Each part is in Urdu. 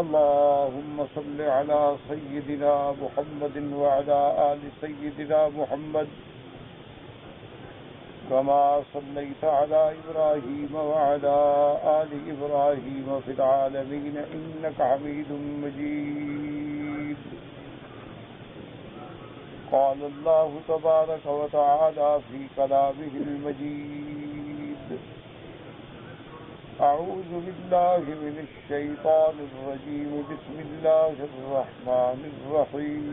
اللهم صل على سيدنا محمد وعلى آل سيدنا محمد كما صليت على إبراهيم وعلى آل إبراهيم في العالمين إنك حميد مجيد. قال الله تبارك وتعالى في كلامه المجيد: أعوذ بالله من الشيطان الرجيم. بسم الله الرحمن الرحيم.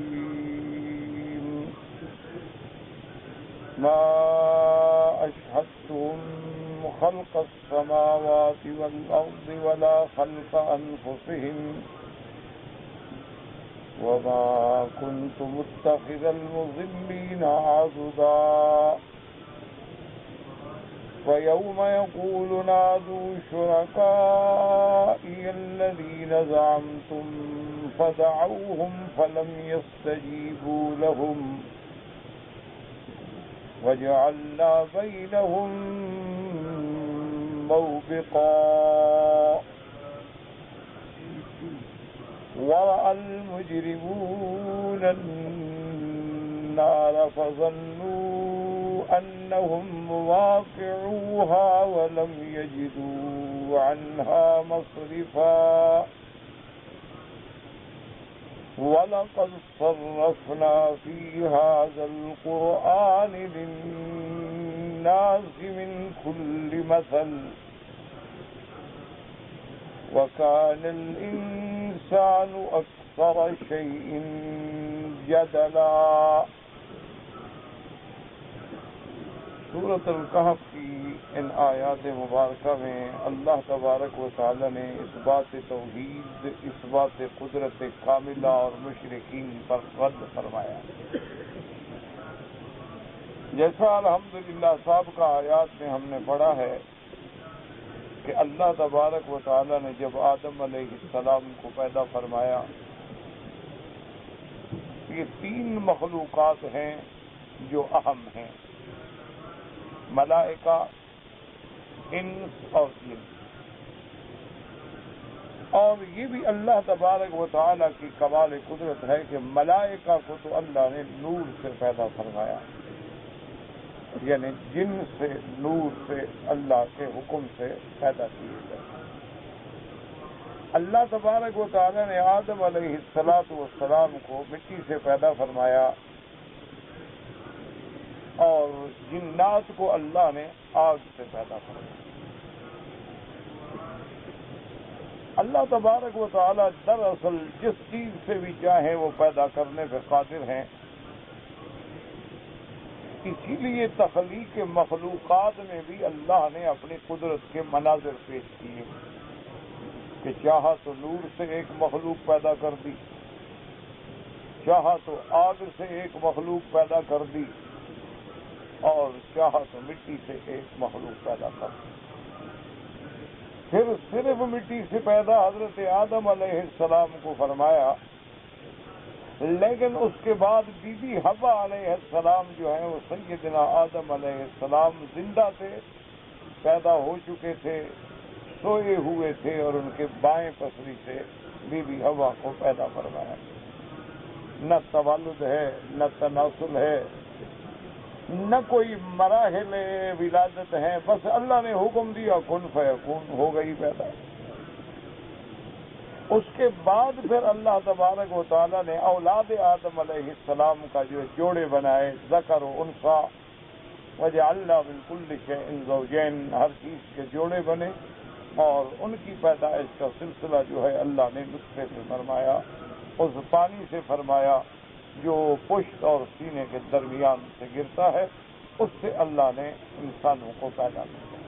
ما أشهدتهم خلق السماوات والأرض ولا خلق أنفسهم وما كنت متخذ المضلين عضدا. ويوم يقول نادوا شركائي الذين زعمتم فدعوهم فلم يستجيبوا لهم وجعلنا بينهم موبقا. ورأى المجرمون النار فظنوا أنهم مواقعوها ولم يجدوا عنها مصرفا. وَلَقَدْ صَرَّفْنَا فِي هَذَا الْقُرْآنِ لِلنَّاسِ مِنْ كُلِّ مَثَلٍ وَكَانَ الْإِنسَانُ أَكْثَرَ شَيْءٍ جَدَلًا. سورۃ الکہف کی ان آیات مبارکہ میں اللہ تبارک و تعالی نے اس بات توحید، اس بات قدرت کاملہ اور مشرکین پر رد فرمایا. جیسا الحمدللہ سابقہ آیات میں ہم نے پڑھا ہے کہ اللہ تبارک و تعالی نے جب آدم علیہ السلام کو پیدا فرمایا، یہ تین مخلوقات ہیں جو اہم ہیں: ملائکہ، انس اور جن. اور یہ بھی اللہ تبارک و تعالی کی کمال قدرت ہے کہ ملائکہ کو تو اللہ نے نور سے پیدا فرمایا، یعنی جن سے، نور سے، اللہ کے حکم سے پیدا کیے گئے. اللہ تبارک و تعالی نے آدم علیہ السلام کو مٹی سے پیدا فرمایا اور جنات کو اللہ نے آگ سے پیدا فرمایا. اللہ تبارک و تعالی دراصل جس چیز سے بھی چاہیں وہ پیدا کرنے پہ قادر ہیں. اسی لیے تخلیق مخلوقات میں بھی اللہ نے اپنی قدرت کے مناظر پیش کیے کہ چاہا تو نور سے ایک مخلوق پیدا کر دی، چاہا تو آگ سے ایک مخلوق پیدا کر دی، اور چاہا تو مٹی سے ایک مخلوق پیدا کر دی. پھر صرف مٹی سے پیدا حضرت آدم علیہ السلام کو فرمایا، لیکن اس کے بعد بی بی حوا علیہ السلام جو ہیں وہ سیدنا آدم علیہ السلام زندہ تھے، پیدا ہو چکے تھے، سوئے ہوئے تھے، اور ان کے بائیں پسری سے بی بی حوا کو پیدا فرمایا. نہ تولد ہے، نہ تناسل ہے، نہ کوئی مراحل ولادت ہیں، بس اللہ نے حکم دیا کن فیکون، ہو گئی پیدا. اس کے بعد پھر اللہ تبارک و تعالی نے اولاد آدم علیہ السلام کا جو جوڑے بنائے، ذکر و انثیٰ، وجعلنا من کل شیء زوجین، ہر چیز کے جوڑے بنے، اور ان کی پیدائش کا سلسلہ جو ہے اللہ نے نطفے سے فرمایا، اس پانی سے فرمایا جو پشت اور سینے کے درمیان سے گرتا ہے، اس سے اللہ نے انسانوں کو پیدا کیا.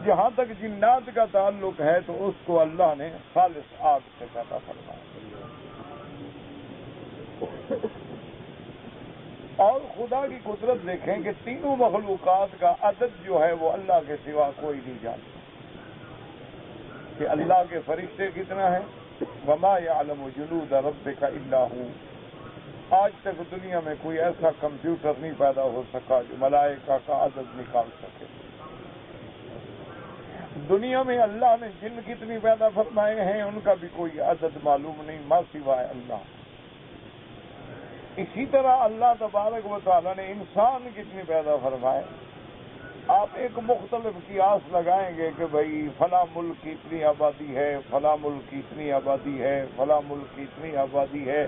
جہاں تک جنات کا تعلق ہے تو اس کو اللہ نے خالص آگ سے پیدا فرمایا. اور خدا کی قدرت دیکھیں کہ تینوں مخلوقات کا عدد جو ہے وہ اللہ کے سوا کوئی نہیں جانتا کہ اللہ کے فرشتے کتنا ہیں. وما يعلم جنود ربك الا هو. آج تک دنیا میں کوئی ایسا کمپیوٹر نہیں پیدا ہو سکا جو ملائکہ کا عدد نکال سکے. دنیا میں اللہ نے جن کتنی پیدا فرمائے ہیں ان کا بھی کوئی عدد معلوم نہیں ما سوائے اللہ۔ اسی طرح اللہ تبارک و تعالیٰ نے انسان کتنی پیدا فرمائے۔ آپ ایک مختلف قیاس لگائیں گے کہ بھائی فلاں ملک کی اتنی آبادی ہے، فلاں ملک کی اتنی آبادی ہے، فلاں ملک کی اتنی آبادی ہے،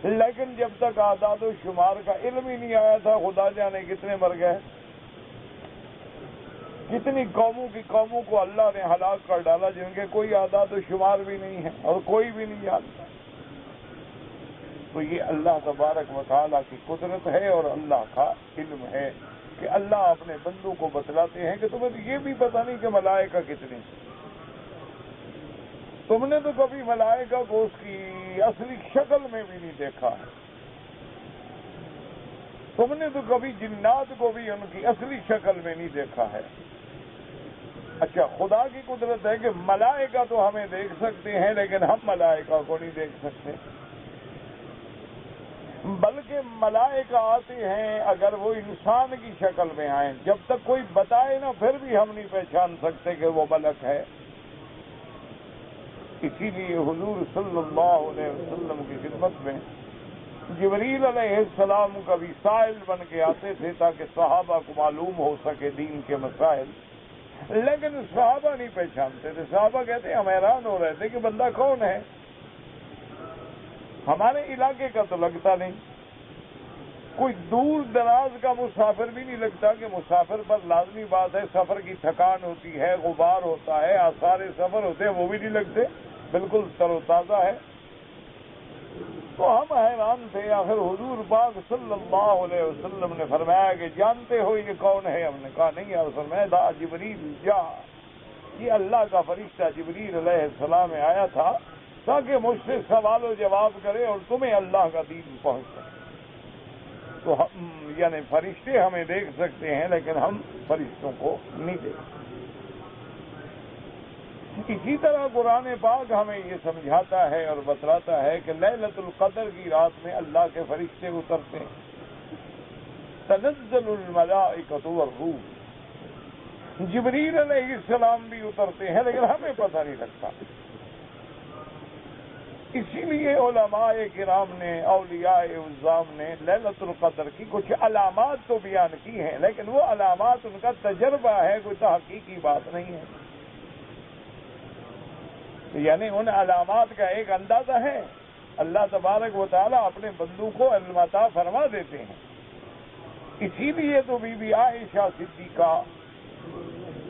لیکن جب تک اعداد و شمار کا علم ہی نہیں آیا تھا خدا جانے کتنے مر گئے، کتنی قوموں کو اللہ نے ہلاک کر ڈالا جن کے کوئی اعداد و شمار بھی نہیں ہے اور کوئی بھی نہیں جانتا۔ تو یہ اللہ تبارک و تعالیٰ کی قدرت ہے اور اللہ کا علم ہے کہ اللہ اپنے بندوں کو بتلاتے ہیں کہ تمہیں یہ بھی پتہ نہیں کہ ملائکہ کتنے، تم نے تو کبھی ملائکہ کو اس کی اصلی شکل میں بھی نہیں دیکھا ہے، تم نے تو کبھی جنات کو بھی ان کی اصلی شکل میں نہیں دیکھا ہے۔ اچھا، خدا کی قدرت ہے کہ ملائکہ تو ہمیں دیکھ سکتے ہیں لیکن ہم ملائکہ کو نہیں دیکھ سکتے، بلکہ ملائکہ آتے ہیں اگر وہ انسان کی شکل میں آئیں، جب تک کوئی بتائے نا پھر بھی ہم نہیں پہچان سکتے کہ وہ ملک ہے۔ اسی لیے حضور صلی اللہ علیہ وسلم کی خدمت میں جبریل علیہ السلام کبھی سائل بن کے آتے تھے تاکہ صحابہ کو معلوم ہو سکے دین کے مسائل، لیکن صحابہ نہیں پہچانتے تھے۔ صحابہ کہتے ہیں ہم حیران ہو رہے تھے کہ بندہ کون ہے، ہمارے علاقے کا تو لگتا نہیں، کوئی دور دراز کا مسافر بھی نہیں لگتا کہ مسافر پر لازمی بات ہے سفر کی تھکان ہوتی ہے، غبار ہوتا ہے، آثار سفر ہوتے ہیں، وہ بھی نہیں لگتے، بالکل تر و تازہ ہے۔ تو ہم حیران تھے، آخر حضور پاک صلی اللہ علیہ وسلم نے فرمایا کہ جانتے ہو یہ کون ہے؟ ہم نے کہا نہیں یا رسول اللہ، دا جبریل جا، یہ اللہ کا فرشتہ جبریل علیہ السلام آیا تھا تاکہ مجھ سے سوال و جواب کرے اور تمہیں اللہ کا دین پہنچ سکے۔ تو ہم یعنی فرشتے ہمیں دیکھ سکتے ہیں لیکن ہم فرشتوں کو نہیں دیکھ سکتے۔ اسی طرح قرآن پاک ہمیں یہ سمجھاتا ہے اور بتلاتا ہے کہ لیلۃ القدر کی رات میں اللہ کے فرشتے اترتے ہیں، تنزل الملائکۃ والروح، جبریل علیہ السلام بھی اترتے ہیں لیکن ہمیں پتہ نہیں لگتا۔ اسی لیے علماء کرام نے، اولیاء اعظام نے لیلۃ القدر کی کچھ علامات تو بیان کی ہیں لیکن وہ علامات ان کا تجربہ ہے، کوئی تحقیقی بات نہیں ہے۔ یعنی ان علامات کا ایک اندازہ ہے، اللہ تبارک و تعالیٰ اپنے بندوں کو علم عطا فرما دیتے ہیں۔ اسی لیے تو بی بی عائشہ صدیقہ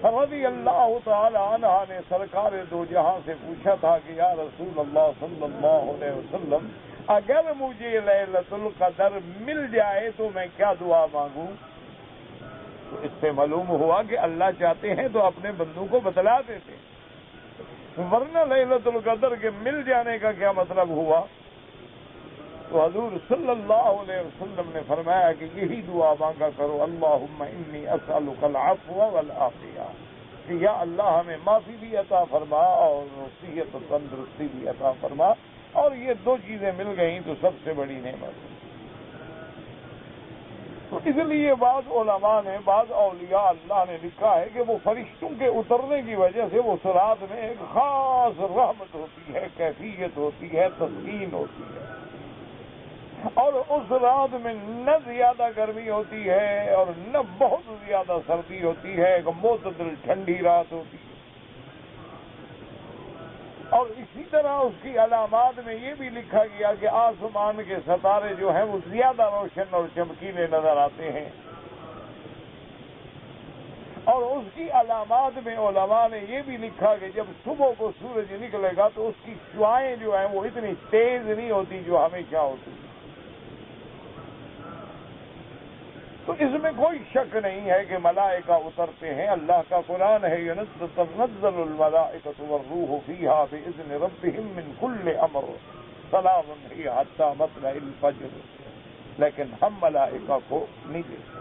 رضی اللہ تعالی عنہ نے سرکار دو جہاں سے پوچھا تھا کہ یا رسول اللہ صلی اللہ علیہ وسلم اگر مجھے لیلۃ القدر مل جائے تو میں کیا دعا مانگوں؟ تو اس سے معلوم ہوا کہ اللہ چاہتے ہیں تو اپنے بندوں کو بتلا دیتے، ورنہ لیلۃ القدر کے مل جانے کا کیا مطلب ہوا؟ تو حضور صلی اللہ علیہ وسلم نے فرمایا کہ یہی دعا مانگا کرو، اللہم انی اسألک العفو والعافیہ، کہ یا اللہ ہمیں معافی بھی عطا فرما اور صحت و تندرستی بھی عطا فرما، اور یہ دو چیزیں مل گئیں تو سب سے بڑی نعمت ہے۔ تو اس لیے بعض علماء نے، بعض اولیاء اللہ نے لکھا ہے کہ وہ فرشتوں کے اترنے کی وجہ سے وہ رات میں ایک خاص رحمت ہوتی ہے، کیفیت ہوتی ہے، تسکین ہوتی ہے، اور اس رات میں نہ زیادہ گرمی ہوتی ہے اور نہ بہت زیادہ سردی ہوتی ہے، ایک معتدل ٹھنڈی رات ہوتی ہے۔ اور اسی طرح اس کی علامات میں یہ بھی لکھا گیا کہ آسمان کے ستارے جو ہیں وہ زیادہ روشن اور چمکیلے نظر آتے ہیں، اور اس کی علامات میں علماء نے یہ بھی لکھا کہ جب صبح کو سورج نکلے گا تو اس کی شعاعیں جو ہیں وہ اتنی تیز نہیں ہوتی جو ہمیشہ ہوتی۔ تو اس میں کوئی شک نہیں ہے کہ ملائکہ اترتے ہیں، اللہ کا قرآن ہے تنزل الملائکۃ والروح فیہا بإذن ربہم من کل امر سلام ہی حتی مطلع الفجر، لیکن ہم ملائکہ کو نہیں دیکھ سکتے۔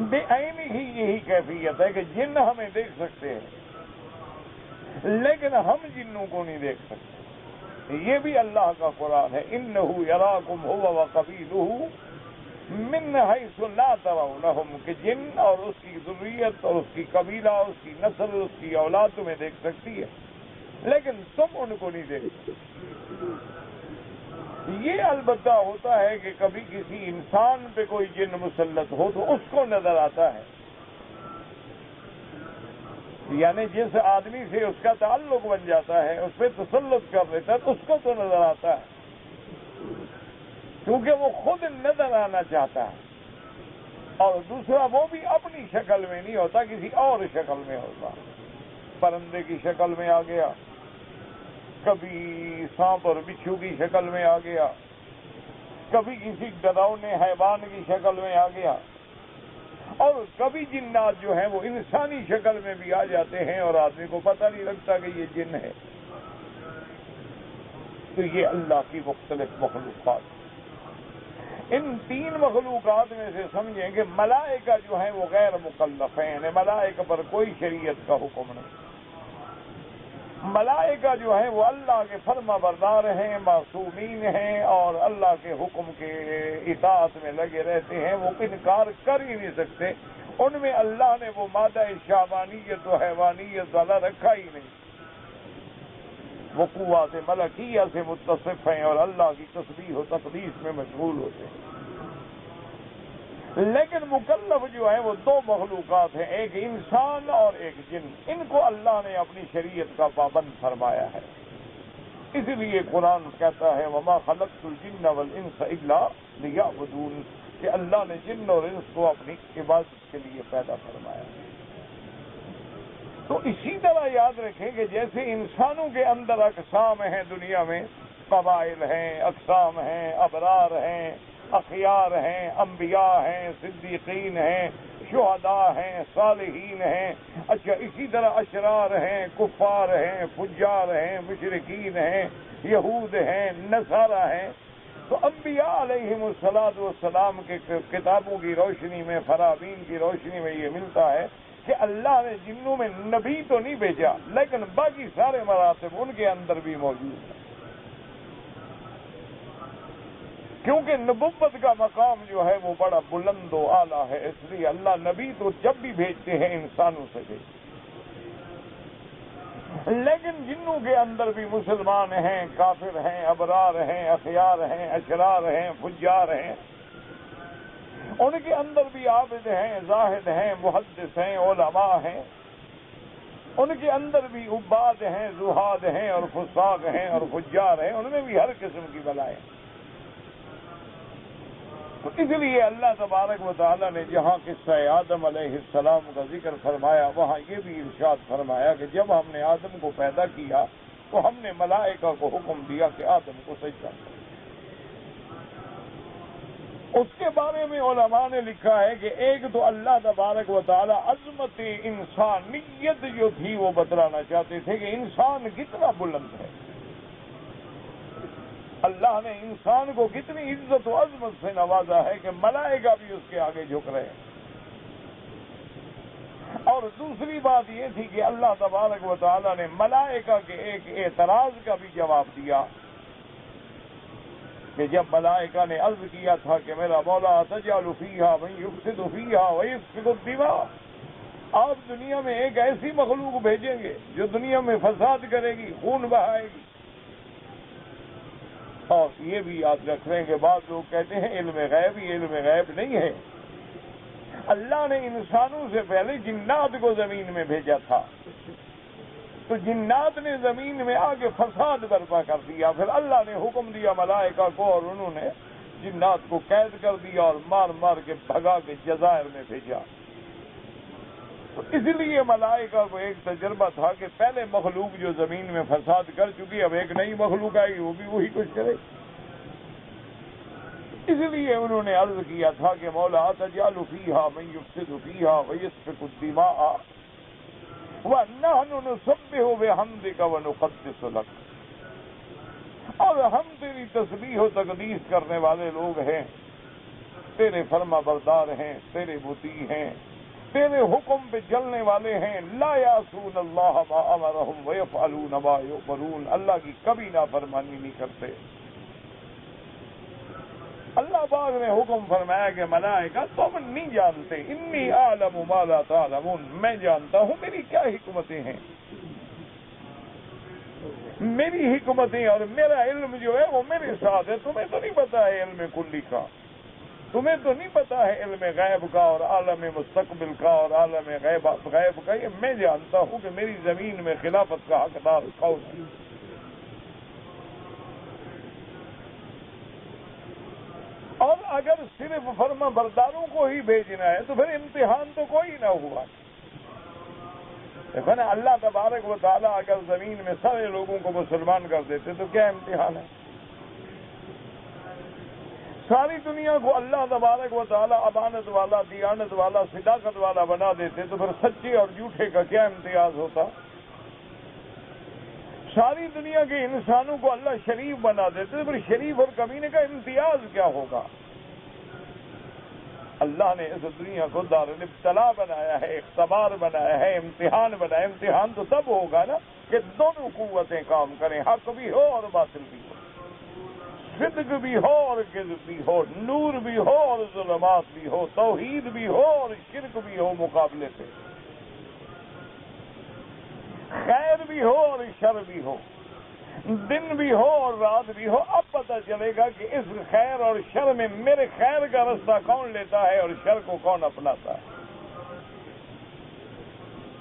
بے عین ہی یہی کیفیت ہے کہ جن ہمیں دیکھ سکتے ہیں لیکن ہم جنوں کو نہیں دیکھ سکتے، یہ بھی اللہ کا قرآن ہے، انہ یراکم هو وقبیلہ من حیث لا ترونہم، کہ جن اور اس کی ذریت اور اس کی قبیلہ، اس کی نسل، اس کی اولاد تمہیں دیکھ سکتی ہے لیکن تم ان کو نہیں دیکھ سکتے۔ یہ البتہ ہوتا ہے کہ کبھی کسی انسان پہ کوئی جن مسلط ہو تو اس کو نظر آتا ہے، یعنی جس آدمی سے اس کا تعلق بن جاتا ہے، اس پہ تسلط کر لیتا ہے، اس کو تو نظر آتا ہے کیونکہ وہ خود نظر آنا چاہتا ہے، اور دوسرا وہ بھی اپنی شکل میں نہیں ہوتا، کسی اور شکل میں ہوتا، پرندے کی شکل میں آ گیا، کبھی سانپ اور بچھو کی شکل میں آ گیا، کبھی کسی ڈراؤنے حیوان کی شکل میں آ گیا، اور کبھی جنات جو ہیں وہ انسانی شکل میں بھی آ جاتے ہیں اور آدمی کو پتہ نہیں لگتا کہ یہ جن ہے۔ تو یہ اللہ کی مختلف مخلوقات، ان تین مخلوقات میں سے سمجھیں کہ ملائکہ جو ہیں وہ غیر مکلف ہیں، یعنی ملائکہ پر کوئی شریعت کا حکم نہیں۔ ملائکہ جو ہیں وہ اللہ کے فرما بردار ہیں، معصومین ہیں، اور اللہ کے حکم کے اطاعت میں لگے رہتے ہیں، وہ انکار کر ہی نہیں سکتے، ان میں اللہ نے وہ مادہ شعبانیت و حیوانیت والا رکھا ہی نہیں، وہ قوات ملکیہ سے متصف ہیں اور اللہ کی تسبیح و تقدیس میں مشغول ہوتے ہیں۔ لیکن مکلف جو ہے وہ دو مخلوقات ہیں، ایک انسان اور ایک جن، ان کو اللہ نے اپنی شریعت کا پابند فرمایا ہے۔ اس لیے قرآن کہتا ہے وَمَا خَلَقْتُ الْجِنَّ وَالْإِنسَ إِلَّا لِيَعْبُدُونِ، کہ اللہ نے جن اور انس کو اپنی عبادت کے لیے پیدا فرمایا ہے۔ تو اسی طرح یاد رکھیں کہ جیسے انسانوں کے اندر اقسام ہیں، دنیا میں قبائل ہیں، اقسام ہیں، ابرار ہیں، اخیار ہیں، انبیاء ہیں، صدیقین ہیں، شہداء ہیں، صالحین ہیں، اچھا اسی طرح اشرار ہیں، کفار ہیں، فجار ہیں، مشرکین ہیں، یہود ہیں، نصارہ ہیں۔ تو انبیاء علیہم والسلام کے کتابوں کی روشنی میں، فرامین کی روشنی میں یہ ملتا ہے کہ اللہ نے جنوں میں نبی تو نہیں بھیجا لیکن باقی سارے مراتب ان کے اندر بھی موجود ہیں، کیونکہ نبوت کا مقام جو ہے وہ بڑا بلند و اعلیٰ ہے، اس لیے اللہ نبی تو جب بھی بھیجتے ہیں انسانوں سے بھیجتے ہیں، لیکن جنوں کے اندر بھی مسلمان ہیں، کافر ہیں، ابرار ہیں، اخیار ہیں، اشرار ہیں، فجار ہیں، ان کے اندر بھی عابد ہیں، زاہد ہیں، محدث ہیں، علماء ہیں، ان کے اندر بھی عباد ہیں، زہاد ہیں، اور فساق ہیں اور فجار ہیں، ان میں بھی ہر قسم کی بلائیں۔ تو اس لیے اللہ تبارک و تعالیٰ نے جہاں قصہ آدم علیہ السلام کا ذکر فرمایا وہاں یہ بھی ارشاد فرمایا کہ جب ہم نے آدم کو پیدا کیا تو ہم نے ملائکہ کو حکم دیا کہ آدم کو سجدہ کرو۔ اس کے بارے میں علماء نے لکھا ہے کہ ایک تو اللہ تبارک و تعالیٰ عظمت انسانیت جو تھی وہ بتلانا چاہتے تھے کہ انسان کتنا بلند ہے، اللہ نے انسان کو کتنی عزت و عظمت سے نوازا ہے کہ ملائکہ بھی اس کے آگے جھک رہے ہیں۔ اور دوسری بات یہ تھی کہ اللہ تبارک و تعالیٰ نے ملائکہ کے ایک اعتراض کا بھی جواب دیا کہ جب ملائکہ نے عرض کیا تھا کہ میرا مولا تجعل فیہا من یفسد فیہا ویسفک الدماء، آپ دنیا میں ایک ایسی مخلوق بھیجیں گے جو دنیا میں فساد کرے گی، خون بہائے گی۔ اور یہ بھی یاد رکھ رہے ہیں کہ بعض لوگ کہتے ہیں علم غیب، یہ علم غیب نہیں ہے، اللہ نے انسانوں سے پہلے جنات کو زمین میں بھیجا تھا، تو جنات نے زمین میں آگے فساد برپا کر دیا، پھر اللہ نے حکم دیا ملائکہ کو اور انہوں نے جنات کو قید کر دیا اور مار مار کے بھگا کے جزائر میں بھیجا۔ تو اس لیے ملائکہ کو ایک تجربہ تھا کہ پہلے مخلوق جو زمین میں فساد کر چکی اب ایک نئی مخلوق آئے گی وہ بھی وہی کچھ کرے، اس لیے انہوں نے عرض کیا تھا کہ مولا تجعل فیہا من یفسد فیہا ویسفک الدماء وَنَحْنُ نُسَبِّحُ بِحَمْدِكَ وَنُقَدِّسُ لَكَ، اور ہم تیری تسبیح و تقدیس کرنے والے لوگ ہیں، تیرے فرما بردار ہیں، تیرے مطیع ہیں، تیرے حکم پہ چلنے والے ہیں، لا یعصون اللہ ما امرہم ویفعلون ما یؤمرون، اللہ کی کبھی نافرمانی نہیں کرتے۔ اللہ پاک نے حکم فرمایا کہ ملائکہ تم نہیں جانتے، انی اعلم ما لا تعلمون، میں جانتا ہوں میری کیا حکمتیں ہیں، میری حکمتیں اور میرا علم جو ہے وہ میرے ساتھ ہے، تمہیں تو نہیں پتا ہے علم کلی کا، تمہیں تو نہیں پتا ہے علم غیب کا اور عالم مستقبل کا اور عالم غیب کا، یہ میں جانتا ہوں کہ میری زمین میں خلافت کا حقدار کون ہے۔ اور اگر صرف فرما برداروں کو ہی بھیجنا ہے تو پھر امتحان تو کوئی نہ ہوا۔ دیکھو نا، اللہ تبارک و تعالیٰ اگر زمین میں سارے لوگوں کو مسلمان کر دیتے تو کیا امتحان ہے؟ ساری دنیا کو اللہ تبارک و تعالیٰ امانت والا، دیانت والا، صداقت والا بنا دیتے تو پھر سچے اور جھوٹے کا کیا امتیاز ہوتا؟ ساری دنیا کے انسانوں کو اللہ شریف بنا دیتے تو پھر شریف اور کمینے کا امتیاز کیا ہوگا؟ اللہ نے اس دنیا کو دار الابتلاء بنایا ہے، اختبار بنایا ہے، امتحان بنایا۔ امتحان تو تب ہوگا نا کہ دونوں قوتیں کام کریں، حق بھی ہو اور باطل بھی ہو، صدق بھی ہو اور کذب بھی ہو، نور بھی ہو اور ظلمات بھی ہو، توحید بھی ہو اور شرک بھی ہو، مقابلے سے خیر بھی ہو اور شر بھی ہو، دن بھی ہو اور رات بھی ہو۔ اب پتہ چلے گا کہ اس خیر اور شر میں میرے خیر کا رستہ کون لیتا ہے اور شر کو کون اپناتا ہے،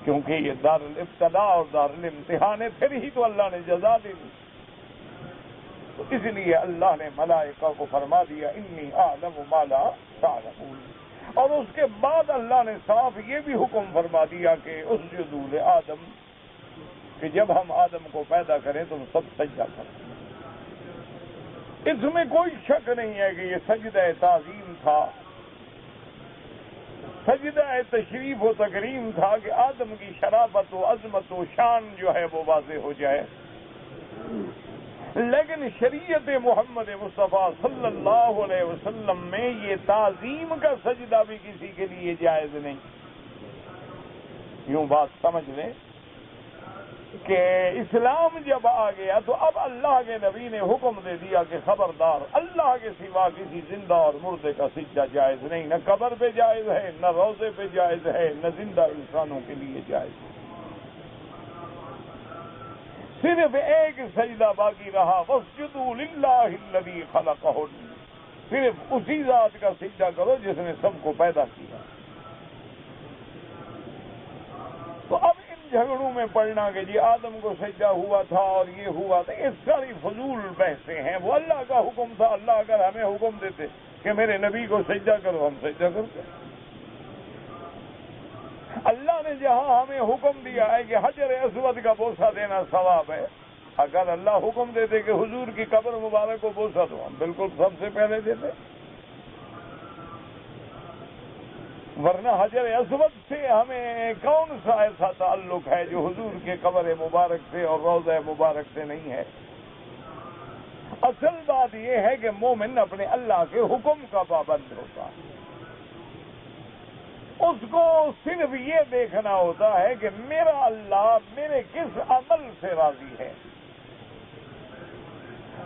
کیونکہ یہ دار الابتلاء اور دار الامتحان ہے، پھر ہی تو اللہ نے جزا دی۔ تو اس لیے اللہ نے ملائکہ کو فرما دیا انی اعلم ما لا تعلمون، اور اس کے بعد اللہ نے صاف یہ بھی حکم فرما دیا کہ اسجدوا لآدم، کہ جب ہم آدم کو پیدا کریں تو سب سجدہ کریں۔ اس میں کوئی شک نہیں ہے کہ یہ سجدہ تعظیم تھا، سجدہ تشریف و تکریم تھا کہ آدم کی شرافت و عظمت و شان جو ہے وہ واضح ہو جائے۔ لیکن شریعت محمد مصطفیٰ صلی اللہ علیہ وسلم میں یہ تعظیم کا سجدہ بھی کسی کے لیے جائز نہیں۔ یوں بات سمجھ لیں کہ اسلام جب آ گیا تو اب اللہ کے نبی نے حکم دے دیا کہ خبردار، اللہ کے سوا کسی زندہ اور مردے کا سجدہ جائز نہیں، نہ قبر پہ جائز ہے، نہ روضے پہ جائز ہے، نہ زندہ انسانوں کے لیے جائز ہے۔ صرف ایک سجدہ باقی رہا، واسجدوا للہ الذی خلقہن، صرف اسی ذات کا سجدہ کرو جس نے سب کو پیدا کیا۔ تو اب ان جھگڑوں میں پڑنا کہ جی آدم کو سجدہ ہوا تھا اور یہ ہوا تھا، یہ ساری فضول بحثیں ہیں۔ وہ اللہ کا حکم تھا، اللہ اگر ہمیں حکم دیتے کہ میرے نبی کو سجدہ کرو، ہم سجدہ کرتے۔ اللہ نے جہاں ہمیں حکم دیا ہے کہ حجر اسود کا بوسہ دینا ثواب ہے، اگر اللہ حکم دیتے کہ حضور کی قبر مبارک کو بوسہ دو، ہم بالکل سب سے پہلے دیتے۔ ورنہ حجر اسود سے ہمیں کون سا ایسا تعلق ہے جو حضور کے قبر مبارک سے اور روضہ مبارک سے نہیں ہے؟ اصل بات یہ ہے کہ مومن اپنے اللہ کے حکم کا پابند ہوتا ہے، اس کو صرف یہ دیکھنا ہوتا ہے کہ میرا اللہ میرے کس عمل سے راضی ہے،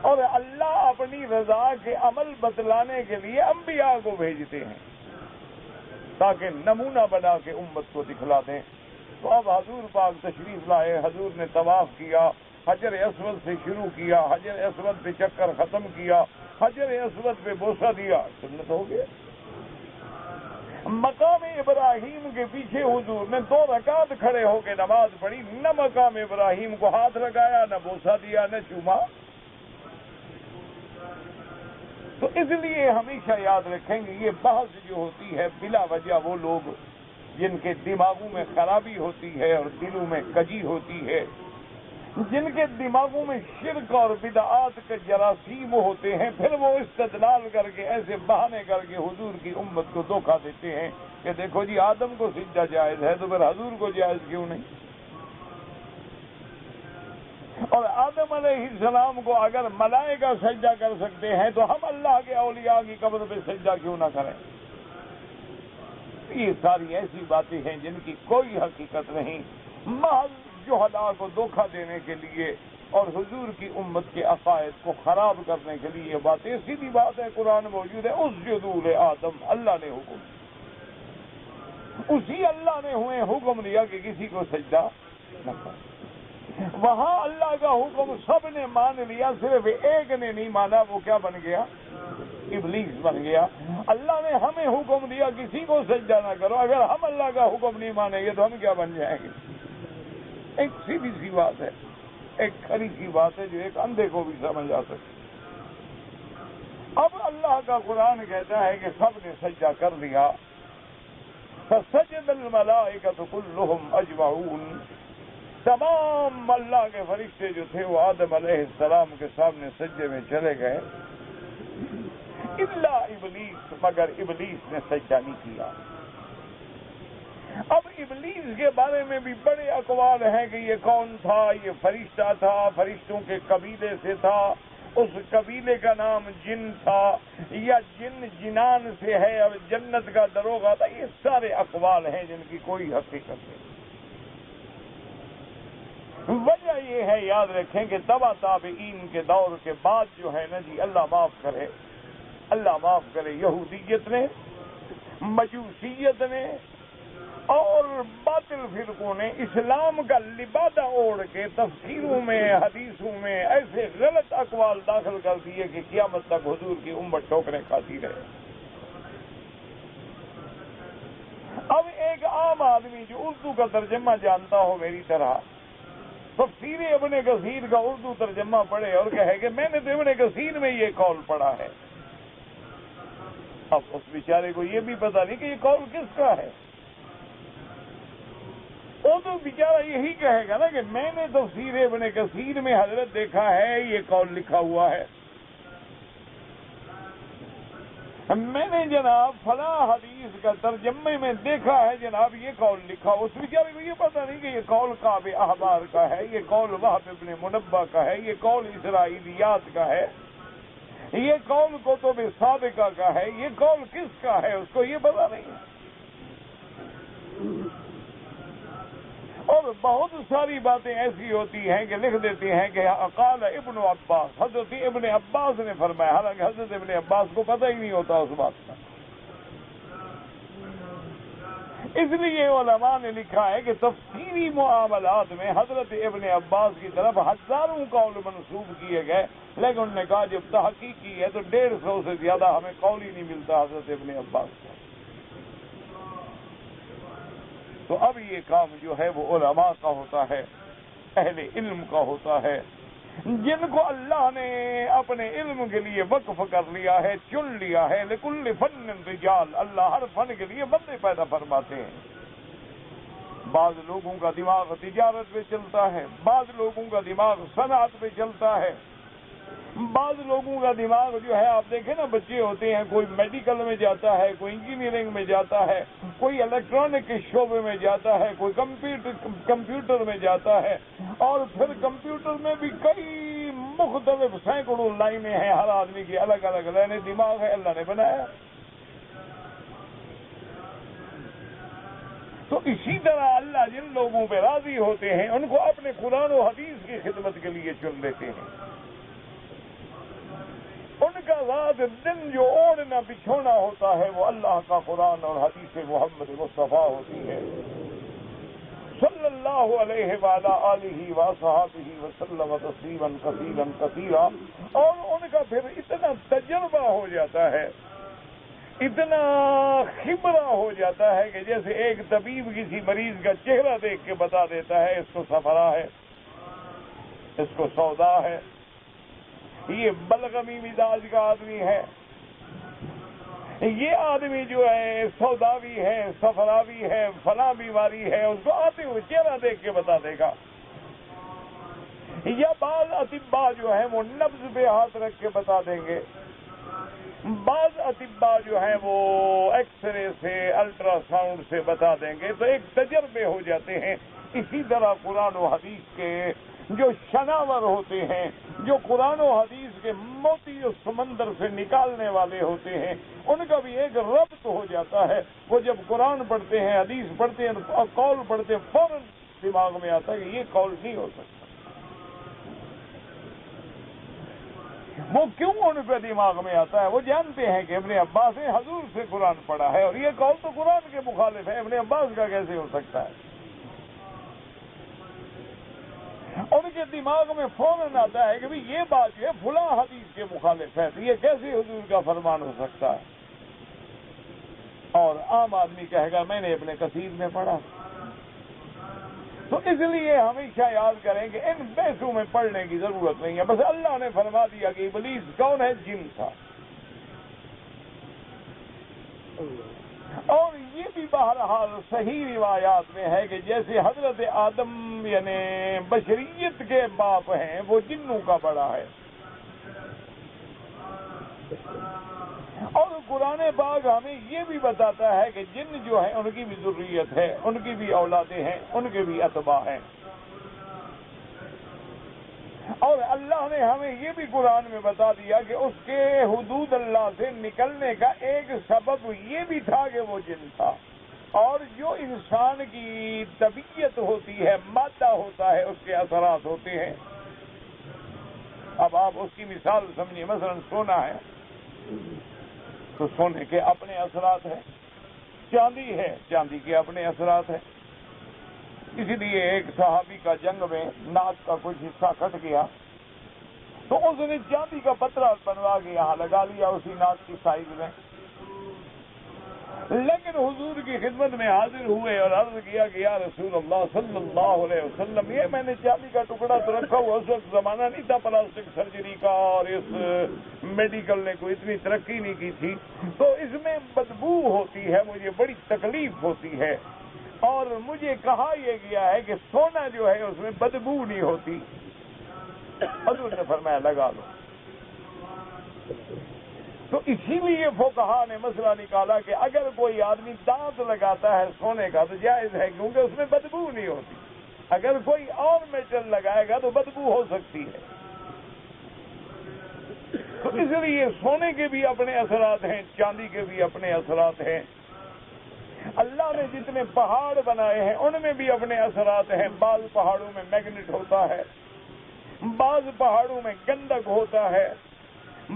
اور اللہ اپنی رضا کے عمل بتلانے کے لیے انبیاء کو بھیجتے ہیں تاکہ نمونہ بنا کے امت کو دکھلا دیں۔ تو اب حضور پاک تشریف لائے، حضور نے طواف کیا، حجر اسود سے شروع کیا، حجر اسود پہ چکر ختم کیا، حجر اسود پہ بوسہ دیا، سنت ہو گیا۔ مقام ابراہیم کے پیچھے حضور نے 2 رکعت کھڑے ہو کے نماز پڑھی، نہ مقام ابراہیم کو ہاتھ لگایا، نہ بوسہ دیا، نہ چوما۔ تو اس لیے ہمیشہ یاد رکھیں گے یہ بحث جو ہوتی ہے بلا وجہ، وہ لوگ جن کے دماغوں میں خرابی ہوتی ہے اور دلوں میں کجی ہوتی ہے، جن کے دماغوں میں شرک اور بدعات کے جراثیم ہوتے ہیں، پھر وہ استدلال کر کے ایسے بہانے کر کے حضور کی امت کو دھوکہ دیتے ہیں کہ دیکھو جی آدم کو سجدہ جائز ہے تو پھر حضور کو جائز کیوں نہیں؟ اور آدم علیہ السلام کو اگر ملائکہ سجدہ کر سکتے ہیں تو ہم اللہ کے اولیاء کی قبر پہ سجدہ کیوں نہ کریں؟ یہ ساری ایسی باتیں ہیں جن کی کوئی حقیقت نہیں، محض جہلا کو دھوکہ دینے کے لیے اور حضور کی امت کے عقائد کو خراب کرنے کے لیے یہ باتیں سیدھی بات ہے، قرآن موجود ہے، اسجدوا لآدم، اللہ نے حکم، اسی اللہ نے ہوئے حکم دیا کہ کسی کو سجدہ نہ کرے۔ وہاں اللہ کا حکم سب نے مان لیا، صرف ایک نے نہیں مانا، وہ کیا بن گیا؟ ابلیس بن گیا۔ اللہ نے ہمیں حکم دیا کسی کو سجدہ نہ کرو، اگر ہم اللہ کا حکم نہیں مانیں گے تو ہم کیا بن جائیں گے؟ ایک سیدھی سی بات ہے، ایک کھری سی بات ہے جو ایک اندھے کو بھی سمجھ آ سکتی۔ اب اللہ کا قرآن کہتا ہے کہ سب نے سجدہ کر لیا، فسجد الملائکۃ کلھم اجمعون، تمام اللہ کے فرشتے جو تھے وہ آدم علیہ السلام کے سامنے سجدے میں چلے گئے، الا ابلیس، مگر ابلیس نے سجدہ نہیں کیا۔ اب ابلیس کے بارے میں بھی بڑے اقوال ہیں کہ یہ کون تھا، یہ فرشتہ تھا، فرشتوں کے قبیلے سے تھا، اس قبیلے کا نام جن تھا، یا جن جنان سے ہے اور جنت کا دروغہ تھا، یہ سارے اقوال ہیں جن کی کوئی حقیقت نہیں۔ وجہ یہ ہے، یاد رکھیں کہ تبع تابعین کے دور کے بعد جو ہے نا جی، اللہ معاف کرے، یہودیت نے، مجوسیت نے اور باطل فرقوں نے اسلام کا لبادہ اوڑھ کے تفسیروں میں، حدیثوں میں ایسے غلط اقوال داخل کر دیے کہ قیامت تک حضور کی امت ٹھوکریں کھاتی رہے۔ اب ایک عام آدمی جو اردو کا ترجمہ جانتا ہو میری طرح، تفسیر ابن کثیر کا اردو ترجمہ پڑھے اور کہے کہ میں نے تو ابن کثیر میں یہ قول پڑھا ہے، اب اس بیچارے کو یہ بھی پتہ نہیں کہ یہ قول کس کا ہے، وہ تو بیچارہ یہی کہے گا نا کہ میں نے تفسیر ابن کثیر میں حضرت دیکھا ہے یہ قول لکھا ہوا ہے، میں نے جناب فلاں حدیث کا ترجمے میں دیکھا ہے جناب یہ قول لکھا، اس بیچارے کو یہ پتہ نہیں کہ یہ قول کعب احبار کا ہے، یہ قول وہب ابن منبہ کا ہے، یہ قول اسرائیلیات کا ہے، یہ قول کتب سابقہ کا ہے، یہ قول کس کا ہے اس کو یہ پتہ نہیں ہے۔ اور بہت ساری باتیں ایسی ہوتی ہیں کہ لکھ دیتے ہیں کہ قال ابن عباس، حضرت ابن عباس نے فرمایا، حالانکہ حضرت ابن عباس کو پتہ ہی نہیں ہوتا اس بات کا۔ اس لیے علماء نے لکھا ہے کہ تفسیری معاملات میں حضرت ابن عباس کی طرف ہزاروں قول منسوب کیے گئے، لیکن انہوں نے کہا جب تحقیق کی ہے تو 150 سے زیادہ ہمیں قول ہی نہیں ملتا حضرت ابن عباس کا۔ تو اب یہ کام جو ہے وہ علماء کا ہوتا ہے، اہل علم کا ہوتا ہے، جن کو اللہ نے اپنے علم کے لیے وقف کر لیا ہے، چن لیا ہے۔ لکل فن رجال، اللہ ہر فن کے لیے بندے پیدا فرماتے ہیں۔ بعض لوگوں کا دماغ تجارت پہ چلتا ہے، بعض لوگوں کا دماغ صنعت پہ چلتا ہے، بعض لوگوں کا دماغ جو ہے آپ دیکھیں نا، بچے ہوتے ہیں، کوئی میڈیکل میں جاتا ہے، کوئی انجینئرنگ میں جاتا ہے، کوئی الیکٹرانک کے شعبے میں جاتا ہے، کوئی کمپیوٹر میں جاتا ہے، اور پھر کمپیوٹر میں بھی کئی مختلف سینکڑوں لائنیں ہیں، ہر آدمی کی الگ الگ لائنیں، دماغ ہے اللہ نے بنایا۔ تو اسی طرح اللہ جن لوگوں پہ راضی ہوتے ہیں ان کو اپنے قرآن و حدیث کی خدمت کے لیے چن لیتے ہیں۔ ان کا ذات دن جو اوڑھنا بچھونا ہوتا ہے وہ اللہ کا قرآن اور حدیث محمد مصطفیٰ ہوتی ہے، صلی اللہ علیہ وعلی آلہ وصحبہ وسلم تسلیما کثیرا کثیرا۔ اور ان کا پھر اتنا تجربہ ہو جاتا ہے، اتنا خبرہ ہو جاتا ہے کہ جیسے ایک طبیب کسی مریض کا چہرہ دیکھ کے بتا دیتا ہے اس کو صفرا ہے، اس کو سودا ہے، یہ بلغمی مزاج کا آدمی ہے، یہ آدمی جو ہے سوداوی ہے، صفراوی ہے، فلاں بیماری ہے، اس کو آتے ہوئے چہرہ دیکھ کے بتا دے گا۔ یا بعض اطباء جو ہیں وہ نبض پہ ہاتھ رکھ کے بتا دیں گے، بعض اطباء جو ہیں وہ ایکس رے سے، الٹرا ساؤنڈ سے بتا دیں گے، تو ایک تجربے ہو جاتے ہیں۔ اسی طرح قرآن و حدیث کے جو شناور ہوتے ہیں، جو قرآن و حدیث کے موتی و سمندر سے نکالنے والے ہوتے ہیں، ان کا بھی ایک ربط ہو جاتا ہے۔ وہ جب قرآن پڑھتے ہیں، حدیث پڑھتے ہیں، قول پڑھتے ہیں، فوراً دماغ میں آتا ہے کہ یہ قول نہیں ہو سکتا، وہ کیوں ان پہ دماغ میں آتا ہے؟ وہ جانتے ہیں کہ ابن عباس نے حضور سے قرآن پڑھا ہے اور یہ قول تو قرآن کے مخالف ہے، ابن عباس کا کیسے ہو سکتا ہے؟ ان کے دماغ میں فوراً آتا ہے کہ بھی یہ بات ہے فلاں حدیث کے مخالف ہے، تو یہ کیسے حضور کا فرمان ہو سکتا ہے؟ اور عام آدمی کہے گا میں نے ابن کثیر میں پڑھا۔ تو اس لیے ہمیشہ یاد کریں کہ ان بحثوں میں پڑھنے کی ضرورت نہیں ہے، بس اللہ نے فرما دیا کہ ابلیس کون ہے؟ جن تھا۔ اور یہ بھی بہرحال صحیح روایات میں ہے کہ جیسے حضرت آدم یعنی بشریت کے باپ ہیں، وہ جنوں کا بڑا ہے۔ اور قرآن پاک ہمیں یہ بھی بتاتا ہے کہ جن جو ہیں ان کی بھی ذریت ہے، ان کی بھی اولادیں ہیں، ان کے بھی اتباع ہیں۔ اور اللہ نے ہمیں یہ بھی قرآن میں بتا دیا کہ اس کے حدود اللہ سے نکلنے کا ایک سبب یہ بھی تھا کہ وہ جن تھا۔ اور جو انسان کی طبیعت ہوتی ہے، مادہ ہوتا ہے، اس کے اثرات ہوتے ہیں۔ اب آپ اس کی مثال سمجھیے، مثلا سونا ہے تو سونے کے اپنے اثرات ہیں، چاندی ہے، چاندی کے اپنے اثرات ہیں۔ اسی لیے ایک صحابی کا جنگ میں ناک کا کچھ حصہ کٹ گیا تو اس نے چاندی کا پترا بنوا کے یہاں لگا لیا اسی ناک کی سائز میں، لیکن حضور کی خدمت میں حاضر ہوئے اور عرض کیا کہ یا رسول اللہ صلی اللہ علیہ وسلم، یہ میں نے چاندی کا ٹکڑا تو رکھا ہوا، اس وقت زمانہ نہیں تھا پلاسٹک سرجری کا اور اس میڈیکل نے کوئی اتنی ترقی نہیں کی تھی، تو اس میں بدبو ہوتی ہے، مجھے بڑی تکلیف ہوتی ہے، اور مجھے کہا یہ گیا ہے کہ سونا جو ہے اس میں بدبو نہیں ہوتی۔ حضور نے فرمایا لگا لو۔ تو اسی لیے فقہا نے مسئلہ نکالا کہ اگر کوئی آدمی دانت لگاتا ہے سونے کا تو جائز ہے، کیونکہ اس میں بدبو نہیں ہوتی۔ اگر کوئی اور میٹل لگائے گا تو بدبو ہو سکتی ہے۔ تو اس لیے سونے کے بھی اپنے اثرات ہیں، چاندی کے بھی اپنے اثرات ہیں۔ اللہ نے جتنے پہاڑ بنائے ہیں ان میں بھی اپنے اثرات ہیں۔ بعض پہاڑوں میں میگنیٹ ہوتا ہے، بعض پہاڑوں میں گندک ہوتا ہے،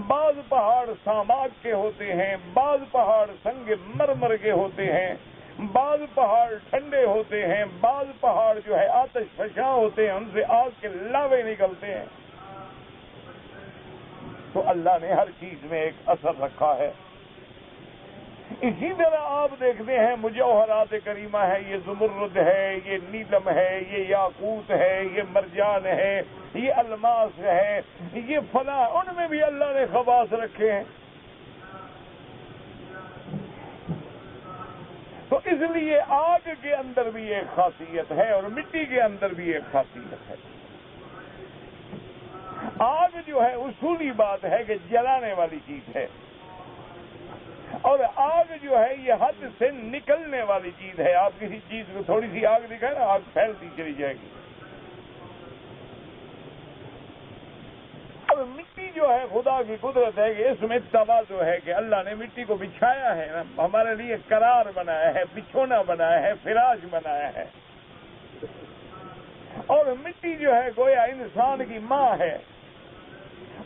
بعض پہاڑ ساماک کے ہوتے ہیں، بعض پہاڑ سنگ مرمر کے ہوتے ہیں، بعض پہاڑ ٹھنڈے ہوتے ہیں، بعض پہاڑ جو ہے آتش فشاں ہوتے ہیں، ان سے آگ کے لاوے نکلتے ہیں۔ تو اللہ نے ہر چیز میں ایک اثر رکھا ہے۔ اسی طرح آپ دیکھتے ہیں مجوہرات کریمہ ہے، یہ زمرد ہے، یہ نیلم ہے، یہ یاقوت ہے، یہ مرجان ہے، یہ الماس ہے، یہ فلاں، ان میں بھی اللہ نے خواص رکھے ہیں۔ تو اس لیے آگ کے اندر بھی ایک خاصیت ہے اور مٹی کے اندر بھی ایک خاصیت ہے۔ آگ جو ہے اصولی بات ہے کہ جلانے والی چیز ہے، اور آگ جو ہے یہ حد سے نکلنے والی چیز ہے۔ آپ کسی چیز کو تھوڑی سی آگ دکھائیں نا، آگ پھیلتی چلی جائے گی۔ اور مٹی جو ہے خدا کی قدرت ہے کہ اس میں تواضع ہے کہ اللہ نے مٹی کو بچھایا ہے، ہمارے لیے قرار بنایا ہے، بچھونا بنایا ہے، فراش بنایا ہے۔ اور مٹی جو ہے گویا انسان کی ماں ہے،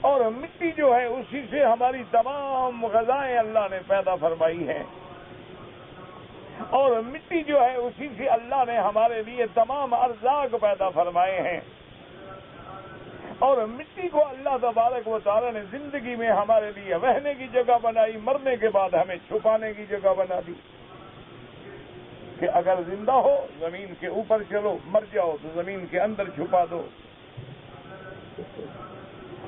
اور مٹی جو ہے اسی سے ہماری تمام غذائیں اللہ نے پیدا فرمائی ہیں، اور مٹی جو ہے اسی سے اللہ نے ہمارے لیے تمام ارزاق پیدا فرمائے ہیں۔ اور مٹی کو اللہ تبارک و تعالی نے زندگی میں ہمارے لیے رہنے کی جگہ بنائی، مرنے کے بعد ہمیں چھپانے کی جگہ بنا دی کہ اگر زندہ ہو زمین کے اوپر چلو، مر جاؤ تو زمین کے اندر چھپا دو۔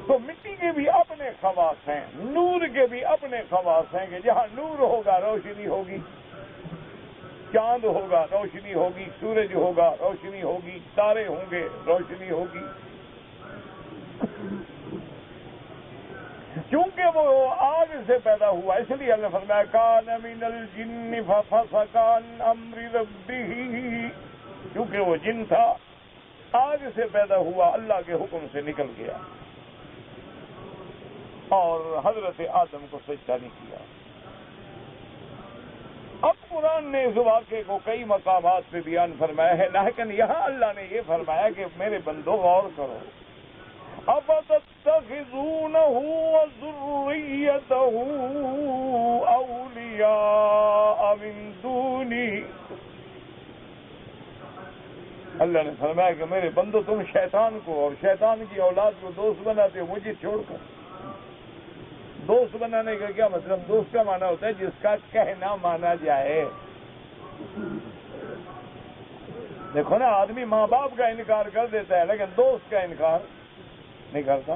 تو مٹی کے بھی اپنے خواص ہیں، نور کے بھی اپنے خواص ہیں کہ جہاں نور ہوگا روشنی ہوگی، چاند ہوگا روشنی ہوگی، سورج ہوگا روشنی ہوگی، تارے ہوں گے روشنی ہوگی۔ چونکہ وہ آگ سے پیدا ہوا، اس لیے اللہ نے فرمایا کان من الجن ففسق عن امر ربہ، کیونکہ وہ جن تھا آگ سے پیدا ہوا، اللہ کے حکم سے نکل گیا اور حضرت آدم کو سجدہ نہیں کیا۔ اب قرآن نے اس واقعے کو کئی مقامات پہ بیان فرمایا ہے، لیکن یہاں اللہ نے یہ فرمایا کہ میرے بندو غور کرو، اب تتخذون يتخذونه وذريته أولياء من دوني. اللہ نے فرمایا کہ میرے بندو تم شیطان کو اور شیطان کی اولاد کو دوست بناتے ہو مجھے چھوڑ کر. دوست بنانے کا کیا مطلب؟ دوست کا معنی ہوتا ہے جس کا کہنا مانا جائے. دیکھو نا، آدمی ماں باپ کا انکار کر دیتا ہے لیکن دوست کا انکار نہیں کرتا.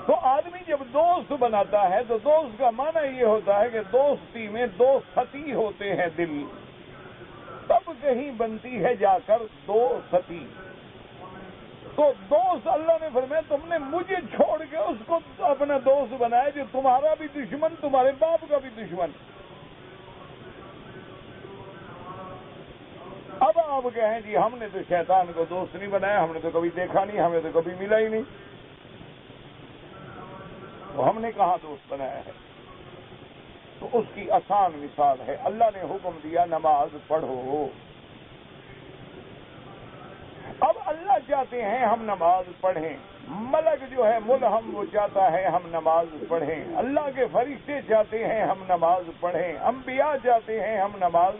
تو آدمی جب دوست بناتا ہے تو دوست کا معنی یہ ہوتا ہے کہ دوستی میں دو ستی ہوتے ہیں دل، تب کہیں بنتی ہے جا کر دو ستی. تو دوست اللہ نے فرمایا تم نے مجھے چھوڑ کے اس کو اپنا دوست بنایا جو تمہارا بھی دشمن، تمہارے باپ کا بھی دشمن. اب آپ کہیں جی ہم نے تو شیطان کو دوست نہیں بنایا، ہم نے تو کبھی دیکھا نہیں، ہمیں تو کبھی ملا ہی نہیں، تو ہم نے کہاں دوست بنایا ہے؟ تو اس کی آسان مثال ہے، اللہ نے حکم دیا نماز پڑھو. اب اللہ چاہتے ہیں ہم نماز پڑھیں، ملک جو ہے ملہم وہ چاہتا ہے ہم نماز پڑھیں، اللہ کے فرشتے چاہتے ہیں ہم نماز پڑھیں، انبیاء چاہتے ہیں ہم نماز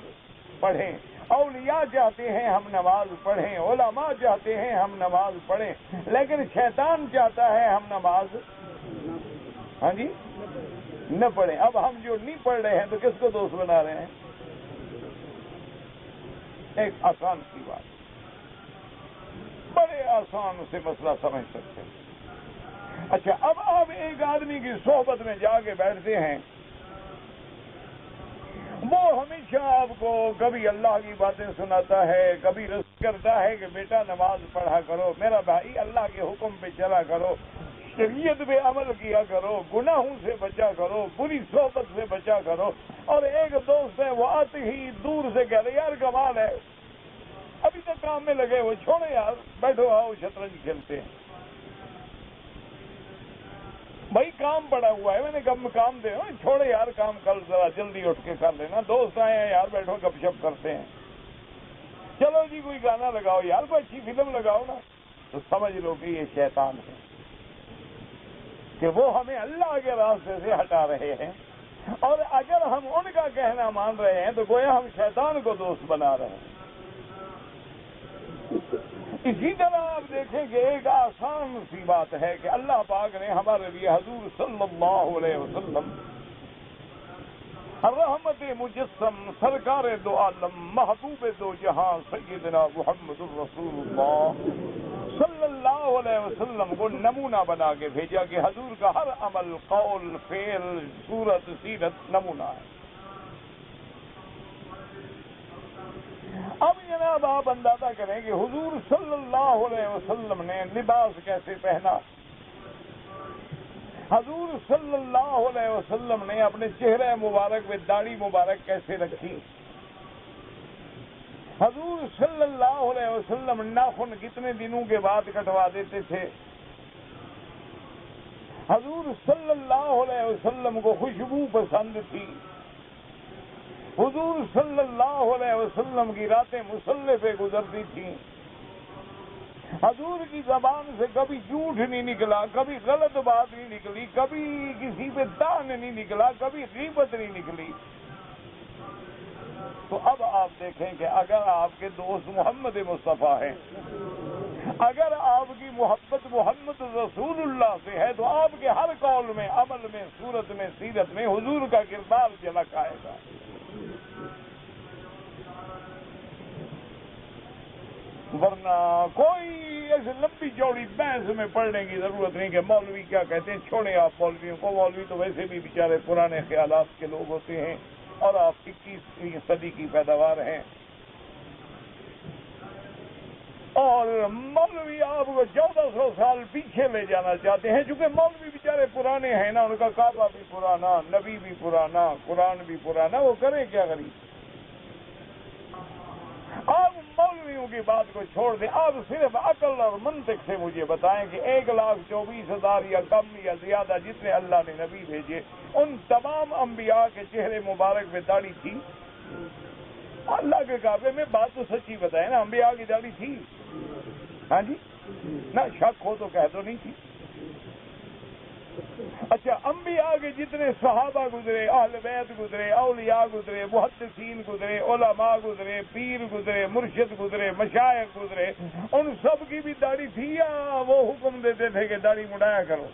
پڑھیں، اولیاء چاہتے ہیں ہم نماز پڑھیں، علماء چاہتے ہیں ہم نماز پڑھیں، لیکن شیطان چاہتا ہے ہم نماز نہ پڑھیں. اب ہم جو نہیں پڑھ رہے ہیں تو کس کو دوست بنا رہے ہیں؟ ایک آسان سی بات، بڑے آسان سے مسئلہ سمجھ سکتے ہیں. اچھا، اب آپ ایک آدمی کی صحبت میں جا کے بیٹھتے ہیں، وہ ہمیشہ آپ کو کبھی اللہ کی باتیں سناتا ہے، کبھی رس کرتا ہے کہ بیٹا نماز پڑھا کرو، میرا بھائی اللہ کے حکم پہ چلا کرو، شریعت پہ عمل کیا کرو، گناہوں سے بچا کرو، بری صحبت سے بچا کرو. اور ایک دوست ہے وہ آتے ہی دور سے کہہ رہے یار کمال ہے، ابھی تک کام میں لگے وہ چھوڑے یار، بیٹھو آؤ شطرنج کھیلتے ہیں. بھائی کام پڑا ہوا ہے، میں نے کام دے چھوڑے یار، کام کل ذرا جلدی اٹھ کے کر لینا، دوست آئے ہیں یار بیٹھو گپ شپ کرتے ہیں. چلو جی کوئی گانا لگاؤ یار، کوئی اچھی فلم لگاؤ نا. تو سمجھ لو کہ یہ شیطان ہے کہ وہ ہمیں اللہ کے راستے سے ہٹا رہے ہیں، اور اگر ہم ان کا کہنا مان رہے ہیں تو گویا ہم شیطان کو دوست بنا رہے ہیں. اسی طرح آپ دیکھیں کہ ایک آسان سی بات ہے کہ اللہ پاک نے ہمارے لیے حضور صلی اللہ علیہ وسلم رحمت مجسم، سرکار دو عالم، محبوب دو جہاں سیدنا محمد الرسول اللہ صلی اللہ علیہ وسلم کو نمونہ بنا کے بھیجا کہ حضور کا ہر عمل، قول، فعل، صورت، سیرت نمونہ ہے. اب جناب آپ اندازہ کریں کہ حضور صلی اللہ علیہ وسلم نے لباس کیسے پہنا، حضور صلی اللہ علیہ وسلم نے اپنے چہرے مبارک میں داڑھی مبارک کیسے رکھی، حضور صلی اللہ علیہ وسلم ناخن کتنے دنوں کے بعد کٹوا دیتے تھے، حضور صلی اللہ علیہ وسلم کو خوشبو پسند تھی، حضور صلی اللہ علیہ وسلم کی راتیں مصلے پہ گزرتی تھیں، حضور کی زبان سے کبھی جھوٹ نہیں نکلا، کبھی غلط بات نہیں نکلی، کبھی کسی پہ دان نہیں نکلا، کبھی غیبت نہیں نکلی. تو اب آپ دیکھیں کہ اگر آپ کے دوست محمد مصطفیٰ ہیں، اگر آپ کی محبت محمد رسول اللہ سے ہے تو آپ کے ہر قول میں، عمل میں، صورت میں، سیرت میں حضور کا کردار جھلک آئے گا. ورنہ کوئی ایسے لمبی چوڑی بحث میں پڑھنے کی ضرورت نہیں کہ مولوی کیا کہتے ہیں، چھوڑیں آپ مولویوں کو. مولوی تو ویسے بھی بیچارے پرانے خیالات کے لوگ ہوتے ہیں، اور آپ 21ویں صدی کی پیداوار ہیں، اور مولوی آپ کو 1400 سال پیچھے لے جانا چاہتے ہیں. چونکہ مولوی بیچارے پرانے ہیں نا، ان کا کعبہ بھی پرانا، نبی بھی پرانا، قرآن بھی پرانا، وہ کریں کیا غریب. آپ مولویوں کی بات کو چھوڑ دیں، آپ صرف عقل اور منطق سے مجھے بتائیں کہ 1,24,000 یا کم یا زیادہ جتنے اللہ نے نبی بھیجے، ان تمام انبیاء کے چہرے مبارک میں داڑھی تھی؟ اللہ کے کعبے میں بات تو سچی بتائیں نا، انبیاء کی داڑھی تھی؟ ہاں جی، نہ شک ہو تو کہہ دو نہیں تھی. اچھا، انبیاء کے جتنے صحابہ گزرے، اہل بیت گزرے، اولیاء گزرے، محدثین گزرے، علماء گزرے، پیر گزرے، مرشد گزرے، مشائخ گزرے، ان سب کی بھی داڑھی تھی یا وہ حکم دیتے تھے کہ داڑھی مڈایا کرو؟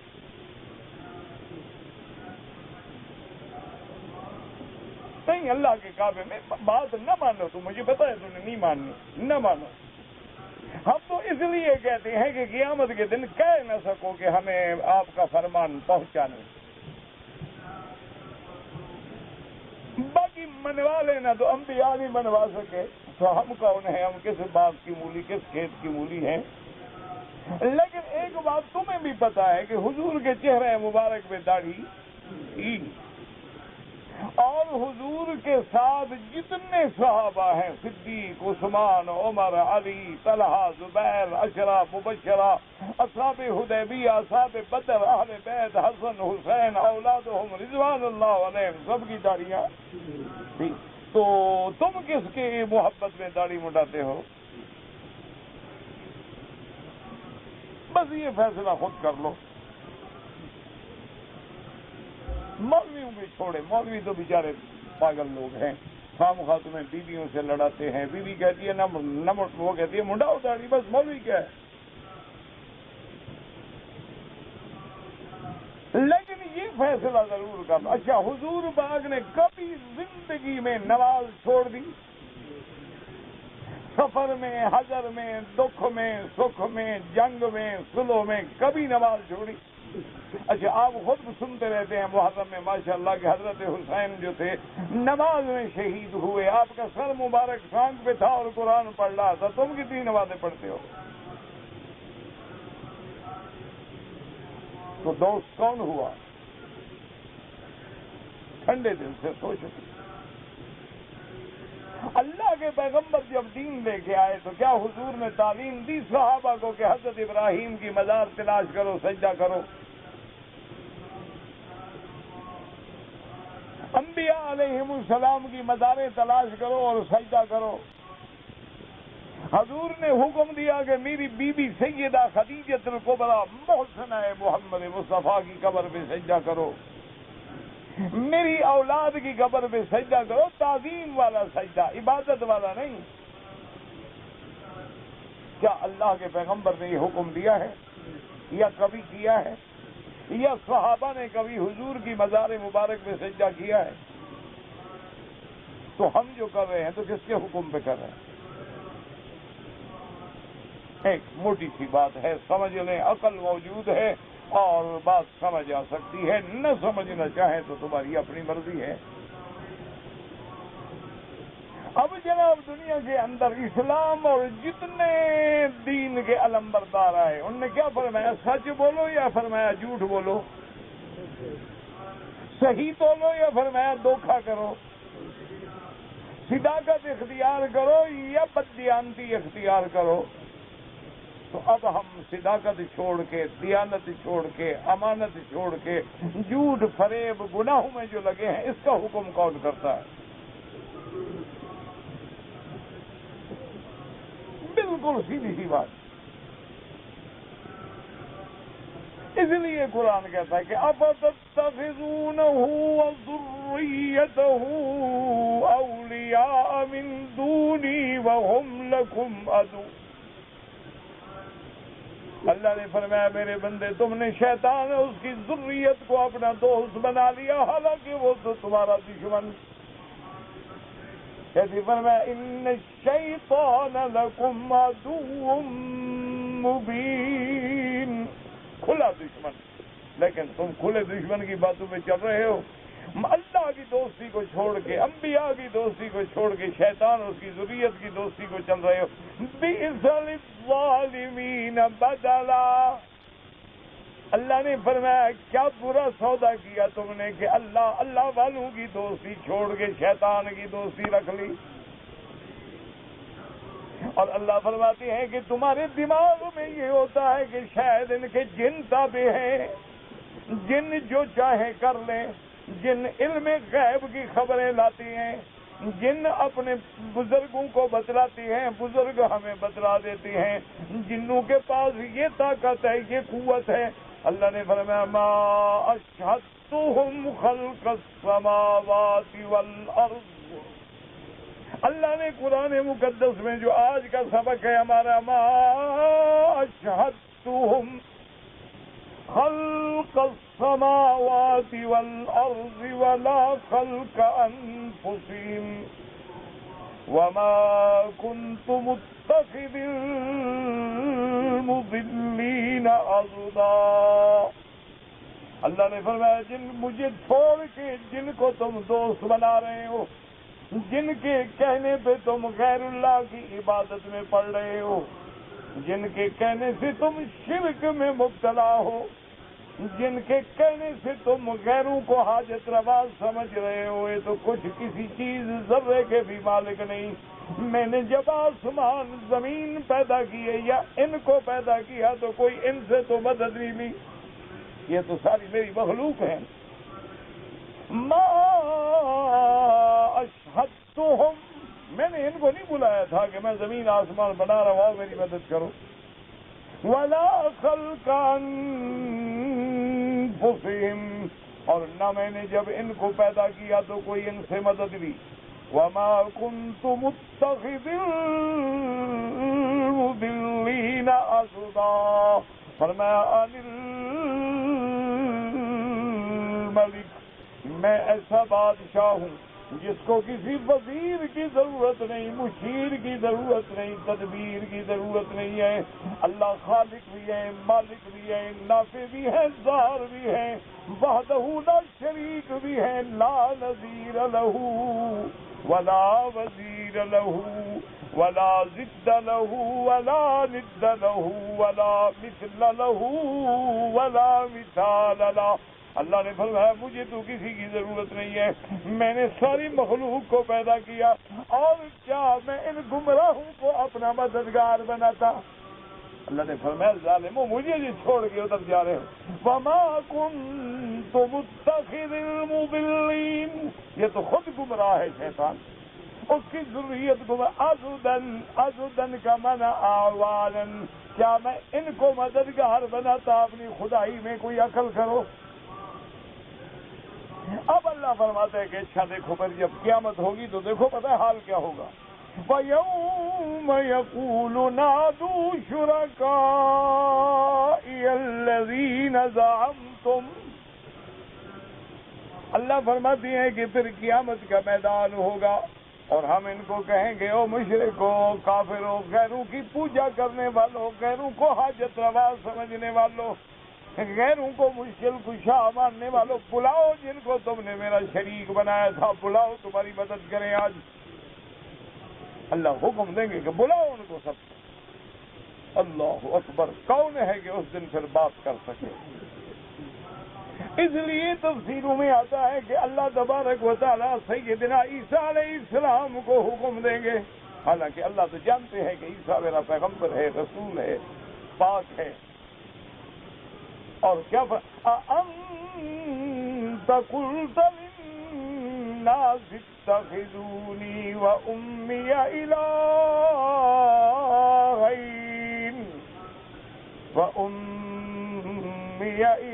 نہیں، اللہ کے کعبے میں بات نہ مانو، تو مجھے پتا ہے تم نے نہیں ماننی، نہ مانو۔ ہم تو اس لیے کہتے ہیں کہ قیامت کے دن کہہ نہ سکو کہ ہمیں آپ کا فرمان پہنچانے، باقی منوا لینا تو انبیاء نہیں منوا سکے، تو ہم کون ہیں؟ ہم کس باغ کی مولی، کس کھیت کی مولی ہیں؟ لیکن ایک بات تمہیں بھی پتا ہے کہ حضور کے چہرے مبارک میں داڑھی تھی، اور حضور کے ساتھ جتنے صحابہ ہیں، صدیق، عثمان، عمر، علی، طلحہ، زبیر، عشرہ مبشرہ، اصحاب حدیبیہ، اصحاب بدر، اہل بیت، حسن، حسین، اولادہم رضوان اللہ علیہم، سب کی داڑیاں تھی۔ تو تم کس کی محبت میں داڑھی مڈاتے ہو؟ بس یہ فیصلہ خود کر لو۔ مولویوں بھی چھوڑے، مولوی تو بیچارے پاگل لوگ ہیں، خام خواہ تمہیں بیویوں سے لڑاتے ہیں، بیوی کہتی ہے نہ وہ کہتی ہے منڈاؤ داڑھی، بس مولوی کیا ہے؟ لیکن یہ فیصلہ ضرور کر، اچھا حضور پاک نے کبھی زندگی میں نماز چھوڑ دی؟ سفر میں، حضر میں، دکھ میں، سکھ میں، جنگ میں، صلح میں کبھی نماز چھوڑی؟ اچھا، آپ خود سنتے رہتے ہیں محرم میں ماشاءاللہ کہ حضرت حسین جو تھے نماز میں شہید ہوئے، آپ کا سر مبارک ٹانگ پہ تھا اور قرآن پڑھ رہا تھا، تم کتنی نمازیں پڑھتے ہو؟ تو دوست کون ہوا؟ ٹھنڈے دل سے سوچو۔ اللہ کے پیغمبر جب دین لے کے آئے تو کیا حضور نے تعلیم دی صحابہ کو کہ حضرت ابراہیم کی مزار تلاش کرو، سجدہ کرو؟ انبیاء علیہم السلام کی مزاریں تلاش کرو اور سجدہ کرو؟ حضور نے حکم دیا کہ میری بیوی سیدہ خدیجہ الکبریٰ محسنہ محمد مصطفیٰ کی قبر پہ سجدہ کرو، میری اولاد کی قبر پہ سجدہ کرو، تعظیم والا سجدہ، عبادت والا نہیں۔ کیا اللہ کے پیغمبر نے یہ حکم دیا ہے یا کبھی کیا ہے؟ یا صحابہ نے کبھی حضور کی مزار مبارک پہ سجدہ کیا ہے؟ تو ہم جو کر رہے ہیں تو کس کے حکم پہ کر رہے ہیں؟ ایک موٹی سی بات ہے، سمجھ لیں، عقل موجود ہے اور بات سمجھ آ سکتی ہے، نہ سمجھنا چاہیں تو تمہاری اپنی مرضی ہے۔ اب جناب دنیا کے اندر اسلام اور جتنے دین کے علم بردار آئے ان نے کیا فرمایا؟ سچ بولو یا فرمایا جھوٹ بولو؟ صحیح بولو یا فرمایا دھوکہ کرو؟ صداقت اختیار کرو یا بددیانتی اختیار کرو؟ تو اب ہم صداقت چھوڑ کے، دیانت چھوڑ کے، امانت چھوڑ کے جھوٹ، فریب، گناہوں میں جو لگے ہیں، اس کا حکم کون کرتا ہے؟ بالکل سیدھی سی بات۔ اس لیے قرآن کہتا ہے کہ اَفَتَتَّخِذُونَهُ وَذُرِّيَّتَهُ أَوْلِيَاءَ مِن دُونِي وَهُمْ لَكُمْ عَدُوٌّ۔ اللہ نے فرمایا میرے بندے تم نے شیطان ہے اس کی ذریت کو اپنا دوست بنا لیا، حالانکہ وہ تو تمہارا دشمن۔ کیسے فرمایا ان الشیطان لکم عدو مبین، کھلا دشمن، لیکن تم کھلے دشمن کی باتوں میں چل رہے ہو۔ اللہ کی دوستی کو چھوڑ کے، انبیاء کی دوستی کو چھوڑ کے شیطان اور اس کی ذریت کی دوستی کو چل رہے ہو۔ بئس للظالمین بدلا، اللہ نے فرمایا کیا برا سودا کیا تم نے کہ اللہ والوں کی دوستی چھوڑ کے شیطان کی دوستی رکھ لی۔ اور اللہ فرماتے ہیں کہ تمہارے دماغ میں یہ ہوتا ہے کہ شاید ان کے جن تابع ہیں، جن جو چاہے کر لیں، جن علم غیب کی خبریں لاتی ہیں، جن اپنے بزرگوں کو بتلاتی ہیں، بزرگ ہمیں بتلا دیتی ہیں، جنوں کے پاس یہ طاقت ہے، یہ قوت ہے، اللہ نے فرمایا ما اشہدتہم خلق السماوات والارض. اللہ نے قرآن مقدس میں جو آج کا سبق ہے ہمارا، ما اشہدتہم خلق السماوات والارض ولا خلق انفسہم وما كنت متخذ المضلین عضدا. اللہ نے فرمایا مجھے چھوڑ کے جن کو تم دوست بنا رہے ہو، جن کے کہنے پہ تم غیر اللہ کی عبادت میں پڑ رہے ہو، جن کے کہنے سے تم شرک میں مبتلا ہو، جن کے کہنے سے تم غیروں کو حاجت روا سمجھ رہے ہو، یہ تو کچھ کسی چیز ذرے کے بھی مالک نہیں. میں نے جب آسمان زمین پیدا کیے یا ان کو پیدا کیا تو کوئی ان سے تو مدد نہیں لی. یہ تو ساری میری مخلوق ہے. ما اشہدتہم، میں نے ان کو نہیں بلایا تھا کہ میں زمین آسمان بنا رہا ہوں میری مدد کرو. ولا خلق انفسہم، اور نہ میں نے جب ان کو پیدا کیا تو کوئی ان سے مدد لی. وما كنت متخذ المضلین عضدا. فرمایا ان الملک، میں ایسا بادشاہ ہوں جس کو کسی وزیر کی ضرورت نہیں، مشیر کی ضرورت نہیں، تدبیر کی ضرورت نہیں ہے. اللہ خالق بھی ہے، مالک بھی ہے، نافع بھی ہے، ضار بھی ہے، وحدہ لا شریک بھی ہے، لا نظیر لہ ولا وزیر لہ ولا ضد لہ ولا ند لہ ولا مثل لہ ولا مثال لہ. اللہ نے فرمایا مجھے تو کسی کی ضرورت نہیں ہے، میں نے ساری مخلوق کو پیدا کیا، اور کیا میں ان گمراہوں کو اپنا مددگار بناتا. اللہ نے فرمایا ظالموں مجھے جی چھوڑ کے ادھر جا رہے ہو. وما كنت متخذ المضلین، یہ تو خود گمراہ ہے شیطان، اس کی ذریت گمراہ. ازدن کا معنی آوالن، کیا میں ان کو مددگار بناتا اپنی خدائی میں؟ کوئی عقل کرو. اب اللہ فرماتا ہے کہ اچھا دیکھو پھر جب قیامت ہوگی تو دیکھو پتہ ہے حال کیا ہوگا. وَيَوْمَ يَقُولُ نَادُوا شُرَكَائِيَ الَّذِينَ زَعَمْتُمْ. اللہ فرماتی ہیں کہ پھر قیامت کا میدان ہوگا اور ہم ان کو کہیں گے او مشرکو، کافرو، غیروں کی پوجا کرنے والوں، غیروں کو حاجت روا سمجھنے والوں، غیروں کو مشکل کشا ماننے والوں، بلاؤ جن کو تم نے میرا شریک بنایا تھا، بلاؤ تمہاری مدد کریں. آج اللہ حکم دیں گے کہ بلاؤ ان کو سب. اللہ اکبر، کون ہے کہ اس دن پھر بات کر سکے؟ اس لیے تفسیروں میں آتا ہے کہ اللہ تبارک و تعالیٰ سیدنا عیسیٰ علیہ السلام کو حکم دیں گے. حالانکہ اللہ تو جانتے ہیں کہ عیسیٰ میرا پیغمبر ہے، رسول ہے، پاک ہے. اور کیا أَأَنْتَ قُلْتَ لِلنَّاسِ اتَّخِذُونِي وَأُمِّيَ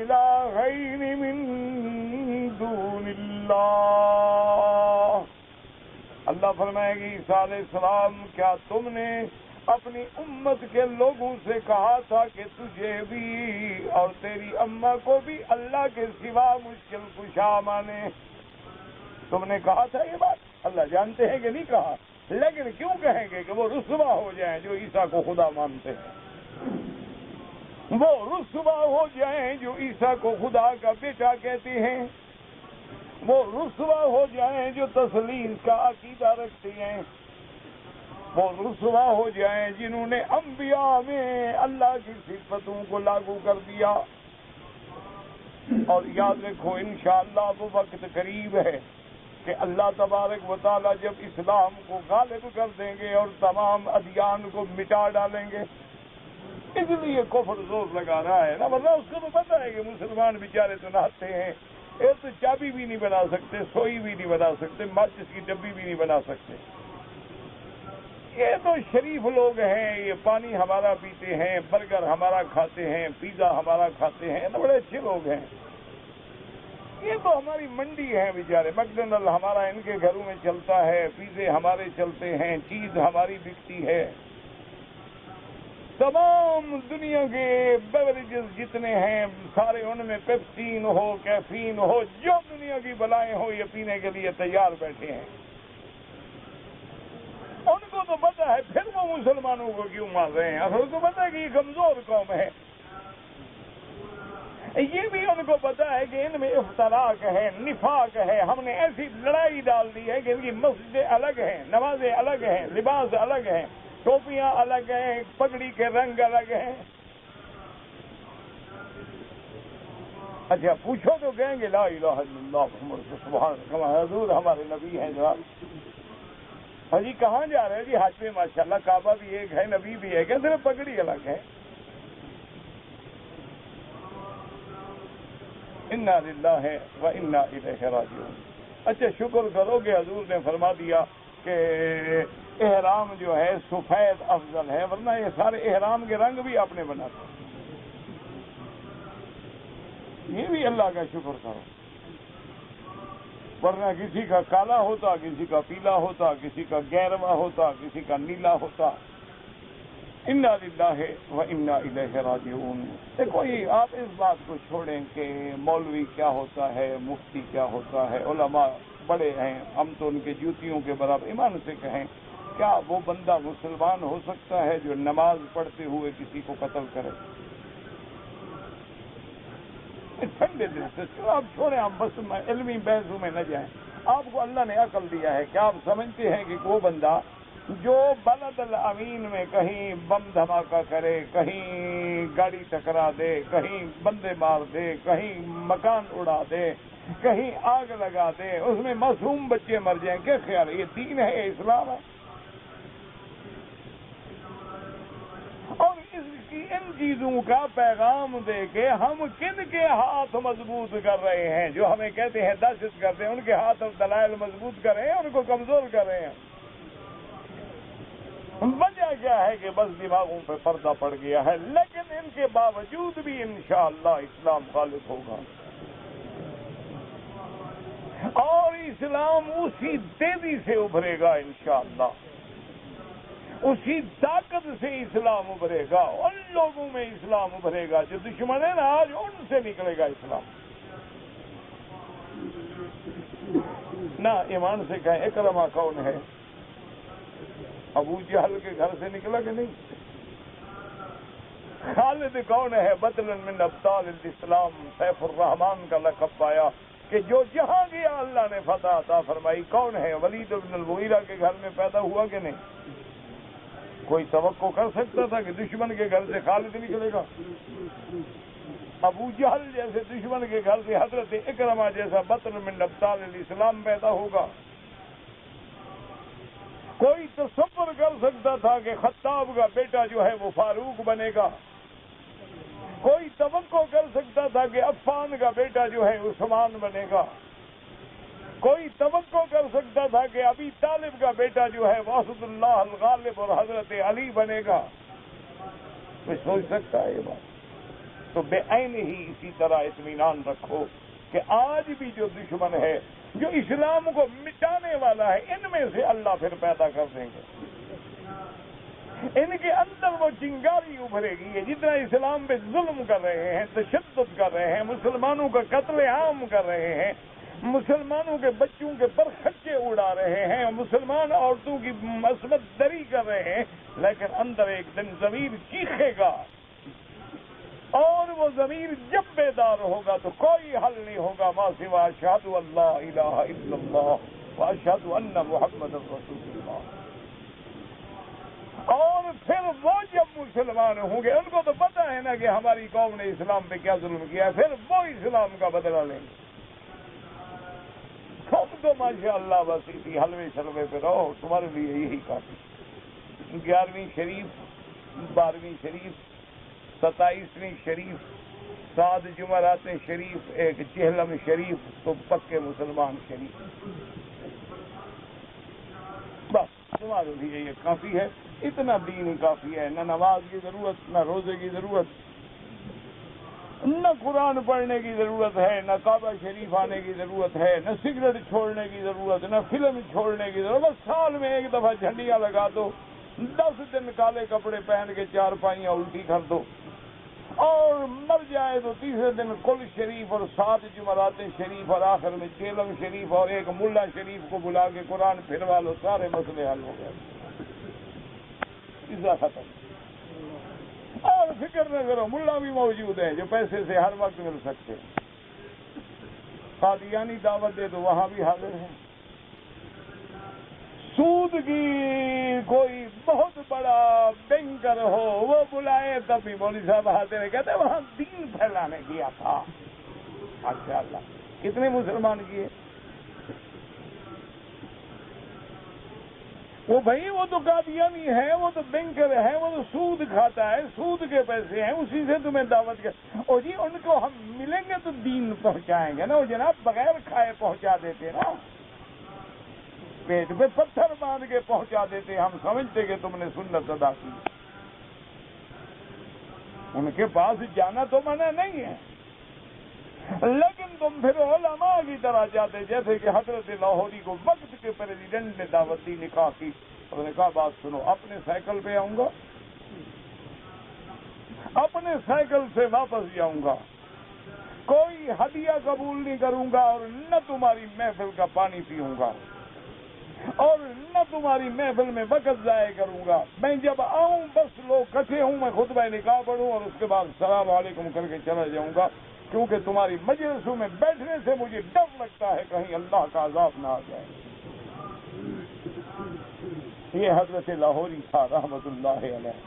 إِلَٰهَيْنِ مِن دُونِ اللَّهِ. اللہ فرمائے گی عیسیٰ علیہ السلام کیا تم نے اپنی امت کے لوگوں سے کہا تھا کہ تجھے بھی اور تیری اماں کو بھی اللہ کے سوا مشکل کشا مانے؟ تم نے کہا تھا یہ بات؟ اللہ جانتے ہیں کہ نہیں کہا، لیکن کیوں کہیں گے کہ وہ رسوا ہو جائیں جو عیسیٰ کو خدا مانتے ہیں، وہ رسوا ہو جائیں جو عیسیٰ کو خدا کا بیٹا کہتے ہیں، وہ رسوا ہو جائیں جو تثلیث کا عقیدہ رکھتے ہیں، وہ رسوا ہو جائیں جنہوں نے انبیاء میں اللہ کی صفتوں کو لاگو کر دیا. اور یاد رکھو انشاءاللہ وہ وقت قریب ہے کہ اللہ تبارک و تعالیٰ جب اسلام کو غالب کر دیں گے اور تمام ادیان کو مٹا ڈالیں گے. اس لیے کفر زور لگا رہا ہے نا، ورنہ اس کو تو پتہ ہے کہ مسلمان بیچارے تو نہاتے ہیں، ایک تو چابی بھی نہیں بنا سکتے، سوئی بھی نہیں بنا سکتے، ماچس کی ڈبی بھی نہیں بنا سکتے. یہ تو شریف لوگ ہیں، یہ پانی ہمارا پیتے ہیں، برگر ہمارا کھاتے ہیں، پیزا ہمارا کھاتے ہیں، تو بڑے اچھے لوگ ہیں۔ یہ تو ہماری منڈی ہے بیچارے، میکڈونلڈ ہمارا ان کے گھروں میں چلتا ہے، پیزے ہمارے چلتے ہیں، چیز ہماری بکتی ہے۔ تمام دنیا کے بیوریجز جتنے ہیں سارے ان میں پیپسین ہو، کیفین ہو، جو دنیا کی بلائیں ہو، یہ پینے کے لیے تیار بیٹھے ہیں۔ ان کو تو پتا ہے، پھر وہ مسلمانوں کو کیوں مار رہے ہیں؟ اصل کو پتا ہے کہ یہ کمزور قوم ہے۔ یہ بھی ان کو پتا ہے کہ ان میں افتراق ہے، نفاق ہے۔ ہم نے ایسی لڑائی ڈال دی ہے کہ ان کی مسجدیں الگ ہیں، نمازیں الگ ہیں، لباس الگ ہیں، ٹوپیاں الگ ہیں، پگڑی کے رنگ الگ ہیں۔ اچھا پوچھو تو کہیں گے لا الہ الا اللہ محمد سبحان اللہ، حضور ہمارے نبی ہیں جناب۔ ہاں جی کہاں جا رہے ہیں؟ جی حج میں ماشاءاللہ، کعبہ بھی ایک ہے، نبی بھی ایک ہے، صرف پگڑی الگ ہے۔ انا للہ و انا الیہ راجعون۔ اچھا شکر کرو کہ حضور نے فرما دیا کہ احرام جو ہے سفید افضل ہے، ورنہ یہ سارے احرام کے رنگ بھی آپ نے بناتے۔ یہ بھی اللہ کا شکر کرو، ورنہ کسی کا کالا ہوتا، کسی کا پیلا ہوتا، کسی کا گہروا ہوتا، کسی کا نیلا ہوتا۔ انا للہ و انا الیہ راجعون۔ دیکھو یہ آپ اس بات کو چھوڑیں کہ مولوی کیا ہوتا ہے، مفتی کیا ہوتا ہے، علماء بڑے ہیں، ہم تو ان کے جوتیوں کے برابر۔ ایمان سے کہیں کیا وہ بندہ مسلمان ہو سکتا ہے جو نماز پڑھتے ہوئے کسی کو قتل کرے؟ ٹھنڈے دل سے آپ چھوڑیں، آپ بس علمی بحثوں میں نہ جائیں۔ آپ کو اللہ نے عقل دیا ہے، کیا آپ سمجھتے ہیں کہ وہ بندہ جو بلد الامین میں کہیں بم دھماکہ کرے، کہیں گاڑی ٹکرا دے، کہیں بندے مار دے، کہیں مکان اڑا دے، کہیں آگ لگا دے، اس میں معصوم بچے مر جائیں، کیا خیال ہے؟ یہ دین ہے، یہ اسلام ہے؟ اور ان چیزوں کا پیغام دے کے ہم کن کے ہاتھ مضبوط کر رہے ہیں؟ جو ہمیں کہتے ہیں دہشت گرد ہیں، ان کے ہاتھ اور دلائل مضبوط کر رہے ہیں، ان کو کمزور کر رہے ہیں۔ وجہ کیا ہے کہ بس دماغوں پہ پردہ پڑ گیا ہے، لیکن ان کے باوجود بھی انشاءاللہ اسلام غالب ہوگا، اور اسلام اسی تیزی سے ابھرے گا انشاءاللہ، اسی طاقت سے اسلام ابھرے گا، ان لوگوں میں اسلام ابھرے گا جو دشمن ہے نا، آج ان سے نکلے گا اسلام۔ نہ ایمان سے کہیں اکرما کون ہے؟ ابو جہل کے گھر سے نکلا کہ نہیں؟ خالد کون ہے؟ بدل من ابطال الاسلام، سیف الرحمان کا لقب پایا کہ جو جہاں گیا اللہ نے فتح عطا فرمائی۔ کون ہے؟ ولید بن المغیرہ کے گھر میں پیدا ہوا کہ نہیں؟ کوئی توقع کر سکتا تھا کہ دشمن کے گھر سے خالد نکلے گا؟ ابو جہل جیسے دشمن کے گھر سے حضرت اکرمہ جیسا بدل من ابطال الاسلام پیدا ہوگا؟ کوئی تصور کر سکتا تھا کہ خطاب کا بیٹا جو ہے وہ فاروق بنے گا؟ کوئی توقع کر سکتا تھا کہ عفان کا بیٹا جو ہے عثمان بنے گا؟ کوئی توقع کر سکتا تھا کہ ابی طالب کا بیٹا جو ہے واسط اللہ الغالب اور حضرت علی بنے گا؟ کوئی سوچ سکتا ہے یہ بات؟ تو بے عین ہی اسی طرح اطمینان رکھو کہ آج بھی جو دشمن ہے، جو اسلام کو مٹانے والا ہے، ان میں سے اللہ پھر پیدا کر دیں گے۔ ان کے اندر وہ چنگاری ابھرے گی۔ یہ جتنا اسلام پہ ظلم کر رہے ہیں، تشدد کر رہے ہیں، مسلمانوں کا قتل عام کر رہے ہیں، مسلمانوں کے بچوں کے برخچے اڑا رہے ہیں، مسلمان عورتوں کی عصمت دری کر رہے ہیں، لیکن اندر ایک دن ضمیر چیخے گا، اور وہ ضمیر جب بیدار ہوگا تو کوئی حل نہیں ہوگا ما سوا اشہد ان لا الہ الا اللہ واشہد ان محمد رسول اللہ۔ اور پھر وہ جب مسلمان ہوں گے، ان کو تو پتہ ہے نا کہ ہماری قوم نے اسلام پہ کیا ظلم کیا ہے، پھر وہ اسلام کا بدلہ لیں گے۔ تم تو ماشاء اللہ بس اسی حلوے شلوے پہ رہو، تمہارے لیے یہی کافی۔ 11ویں شریف، 12ویں شریف، 27ویں شریف، 7 جمعرات شریف، ایک جہلم شریف، تو پکے مسلمان شریف بس۔ تمہارے لیے یہ کافی ہے، اتنا دین ہی کافی ہے، نہ نماز کی ضرورت، نہ روزے کی ضرورت، نہ قرآن پڑھنے کی ضرورت ہے، نہ کعبہ شریف آنے کی ضرورت ہے، نہ سگریٹ چھوڑنے کی ضرورت، نہ فلم چھوڑنے کی ضرورت، بس سال میں ایک دفعہ جھنڈیاں لگا دو، 10 دن کالے کپڑے پہن کے 4 پائیاں الٹی کر دو، اور مر جائے تو تیسرے دن کل شریف اور 7 جمعرات شریف اور آخر میں چیلم شریف اور ایک ملا شریف کو بلا کے قرآن پھروا لو، سارے مسئلے حل ہو گئے، قصہ ختم۔ اور فکر نہ کرو، ملا بھی موجود ہیں جو پیسے سے ہر وقت مل سکتے ہیں، قادیانی دعوت دے تو وہاں بھی حاضر ہیں۔ سود کی کوئی بہت بڑا بینکر ہو وہ بلائے تب بھی مولوی صاحب حاضر ہیں، کہتے ہیں وہاں دین پھیلانے گیا تھا۔ اچھا اللہ، کتنے مسلمان کیے؟ وہ بھائی وہ تو قادیانی ہے، وہ تو بینکر ہے، وہ تو سود کھاتا ہے، سود کے پیسے ہیں، اسی سے تمہیں دعوت کر، اور جی ان کو ہم ملیں گے تو دین پہنچائیں گے نا، وہ جناب بغیر کھائے پہنچا دیتے نا، پیٹ پہ پتھر باندھ کے پہنچا دیتے، ہم سمجھتے کہ تم نے سنت ادا کی۔ ان کے پاس جانا تو منع نہیں ہے، لیکن تم پھر علماء کی طرح جاتے، جیسے کہ حضرت لاہوری کو وقت کے پریزیڈنٹ نے دعوت دی نکاح کی، اور نے کہا بات سنو، اپنے سائیکل پہ آؤں گا، اپنے سائیکل سے واپس جاؤں گا، کوئی ہدیہ قبول نہیں کروں گا، اور نہ تمہاری محفل کا پانی پیوں گا، اور نہ تمہاری محفل میں وقت ضائع کروں گا، میں جب آؤں بس لوگ کٹھے ہوں، میں خطبہ نکاح پڑھوں اور اس کے بعد السلام علیکم کر کے چلا جاؤں گا، کیونکہ تمہاری مجلسوں میں بیٹھنے سے مجھے ڈر لگتا ہے کہیں اللہ کا عذاب نہ آ جائے۔ یہ حضرت لاہوری تھا رحمت اللہ علیہ۔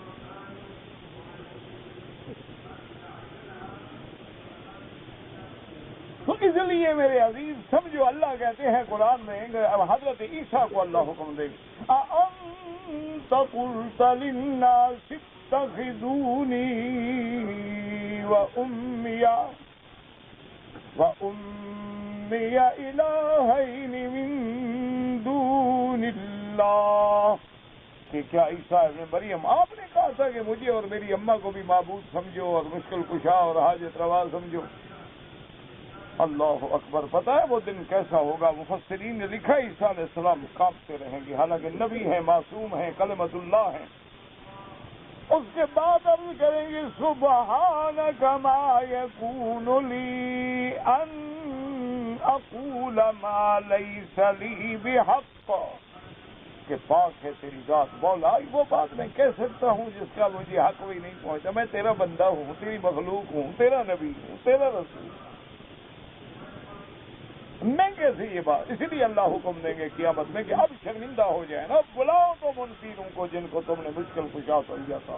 تو اس لیے میرے عزیز سمجھو، اللہ کہتے ہیں قرآن میں، اب حضرت عیسیٰ کو اللہ حکم دے گا، أَأَنْتَ قُلْتَ لِلنَّاسِ اتَّخِذُونِي وَأُمِّيَ إِلَٰهَيْنِ مِن دُونِ اللَّهِ، کہ کیا عیسیٰ ابن مریم آپ نے کہا تھا کہ مجھے اور میری اماں کو بھی معبود سمجھو اور مشکل کشا اور حاجت روا سمجھو؟ اللہ اکبر۔ پتہ ہے وہ دن کیسا ہوگا؟ مفسرین نے لکھا عیسیٰ علیہ السلام کانپتے رہیں گے، حالانکہ نبی ہیں، معصوم ہیں، کلمۃ اللہ ہیں۔ اس کے بعد عرض کریں گے سبحانک ما یکون لی ان اقول ما لیس لی بحق، کہ پاک ہے تیری ذات مولا، وہ بات میں کہہ سکتا ہوں جس کا مجھے حق بھی نہیں پہنچا، میں تیرا بندہ ہوں، تیری مخلوق ہوں، تیرا نبی ہوں، تیرا رسول، میں کیسے یہ بات؟ اسی لیے اللہ حکم دیں گے قیامت میں کہ اب شرمندہ ہو جائے نا، بلاؤ تو منکروں کو جن کو تم نے مشکل کشا سمجھا تھا،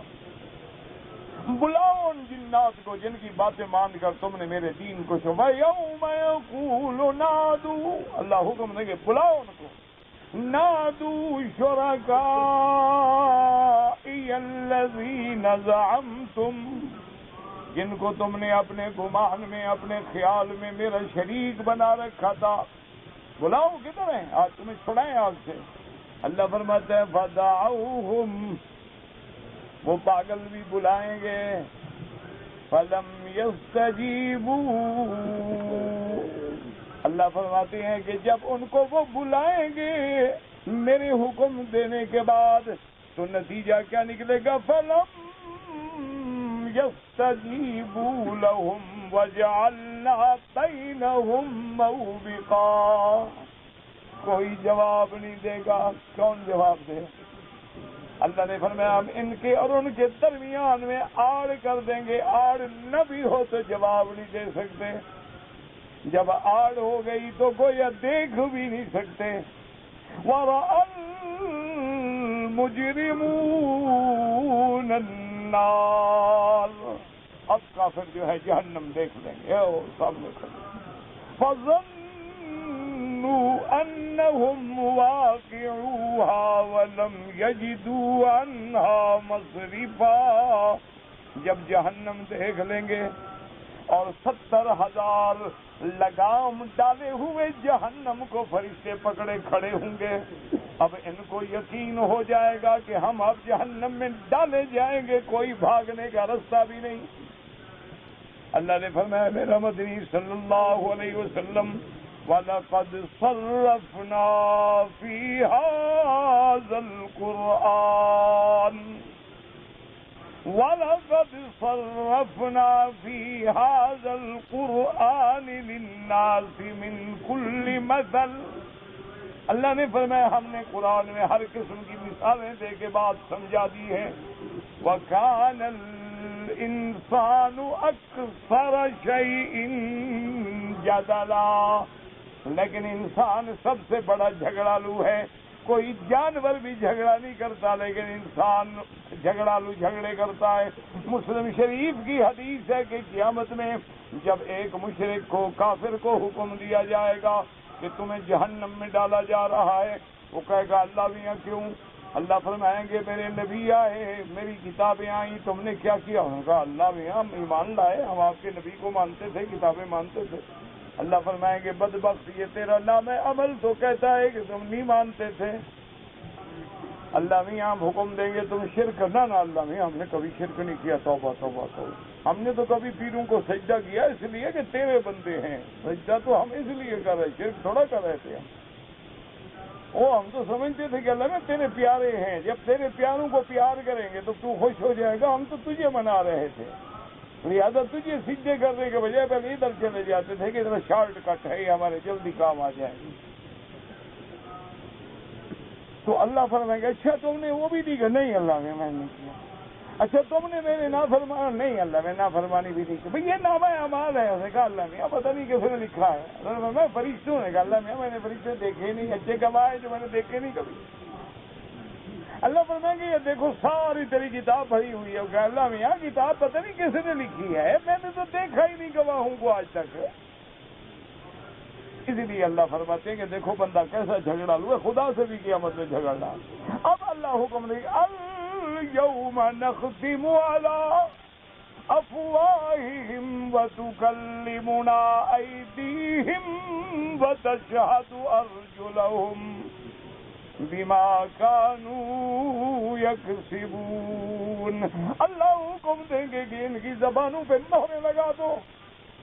بلاؤ ان جنات کو جن کی باتیں مان کر تم نے میرے دین کو شبہ، یوم یقول نادو، اللہ حکم دیں گے بلاؤ ان کو، نادو شرکائی الذین زعمتم، جن کو تم نے اپنے گمان میں، اپنے خیال میں میرا شریک بنا رکھا تھا، بلاؤ کدھر ہیں؟ آج تمہیں چھڑائیں آگ سے۔ اللہ فرماتے ہیں فدعوہم، وہ پاگل بھی بلائیں گے، فلم یستجیبوا، اللہ فرماتے ہیں کہ جب ان کو وہ بلائیں گے میرے حکم دینے کے بعد تو نتیجہ کیا نکلے گا؟ فلم يستجيبوا لهم وجعلنا بينهم موبقا، کوئی جواب نہیں دے گا۔ کون جواب دے؟ اللہ نے فرمایا ہم ان کے اور ان کے درمیان میں آڑ کر دیں گے، آڑ نہ بھی ہو تو جواب نہیں دے سکتے، جب آڑ ہو گئی تو گویا دیکھ بھی نہیں سکتے۔ وَرَأَى الْمُجْرِمُونَ النَّارَ، اب کافر جو ہے جہنم دیکھ لیں گے، سامنے کھڑے۔ فَظَنُّوا أَنَّهُمْ وَاقِعُوهَا وَلَمْ يَجِدُوا عَنْهَا مَصْرِفًا، جب جہنم دیکھ لیں گے اور 70,000 لگام ڈالے ہوئے جہنم کو فرشتے پکڑے کھڑے ہوں گے. اب ان کو یقین ہو جائے گا کہ ہم اب جہنم میں ڈالے جائیں گے, کوئی بھاگنے کا رستہ بھی نہیں. اللہ نے فرمایا میرا مدنی صلی اللہ علیہ وسلم وَلَقَدْ صَرَّفْنَا فِي هَذَا الْقُرْآنِ وَلَقَدْ صَرَّفْنَا فِي هَذَا الْقُرْآنِ لِلنَّاسِ مِنْ كُلِّ مَثَلٍ. اللہ نے فرمایا ہم نے قرآن میں ہر قسم کی مثالیں دے کے بات سمجھا دی ہے. وَكَانَ الْإِنسَانُ أَكْثَرَ شَيْءٍ جَدَلًا. لیکن انسان سب سے بڑا جھگڑالو ہے. کوئی جانور بھی جھگڑا نہیں کرتا لیکن انسان جھگڑالو جھگڑے کرتا ہے. مسلم شریف کی حدیث ہے کہ قیامت میں جب ایک مشرک کو کافر کو حکم دیا جائے گا کہ تمہیں جہنم میں ڈالا جا رہا ہے, وہ کہے گا اللہ میاں کیوں؟ اللہ فرمائیں گے میرے نبی آئے, میری کتابیں آئیں, تم نے کیا کیا؟ انہوں نے کہا اللہ میاں ہم ایمان لائے, ہم آپ کے نبی کو مانتے تھے, کتابیں مانتے تھے. اللہ فرمائیں گے بدبخت یہ تیرا نام عمل تو کہتا ہے کہ تم نہیں مانتے تھے. اللہ میاں ہم حکم دیں گے تم شرک نہ اللہ میاں ہم نے کبھی شرک نہیں کیا, توبہ توبہ توبہ. ہم نے تو کبھی پیروں کو سجدہ کیا اس لیے کہ تیرے بندے ہیں, سجدہ تو ہم اس لیے کر رہے, شرک تھوڑا کر رہے تھے. وہ ہم تو سمجھتے تھے کہ اللہ میں تیرے پیارے ہیں, جب تیرے پیاروں کو پیار کریں گے تو تو خوش ہو جائے گا. ہم تو تجھے منا رہے تھے, لہٰذا تجھے سجدے کرنے کے بجائے پہلے ادھر چلے جاتے تھے کہ ادھر شارٹ کٹ ہے, ہمارے جلدی کام آ جائے. تو اللہ فرمائے گا اچھا تم نے وہ بھی دی کہ نہیں اللہ میں نے کیا. اچھا تم نے میرے نافرمانی نہیں اللہ میں نافرمانی بھی نہیں کی. بھئی یہ نامہ اعمال ہے. اس نے کہا اللہ میں پتہ نہیں کس نے لکھا ہے. میں فرشتوں نے کہا اللہ میں نے فرشتے دیکھے نہیں, اچھے گواہ جو میں نے دیکھے نہیں کبھی. اللہ فرمائیں گے یہ دیکھو ساری تیری کتاب بھری ہوئی ہے. کہ اللہ میاں کتاب پتہ نہیں کس نے لکھی ہے, میں نے تو دیکھا ہی نہیں گواہوں کو آج تک. اسی لیے اللہ فرماتے ہیں کہ دیکھو بندہ کیسا جھگڑالو ہے, خدا سے بھی قیامت میں جھگڑنا. اب اللہ حکم دے گا اليوم نختم على افواہہم وتکلمنا ایدیہم وتشہد ارجلہم بما كانوا یکسبون. اللہ حکم دیں گے کہ ان کی زبانوں پہ مہریں لگا دو.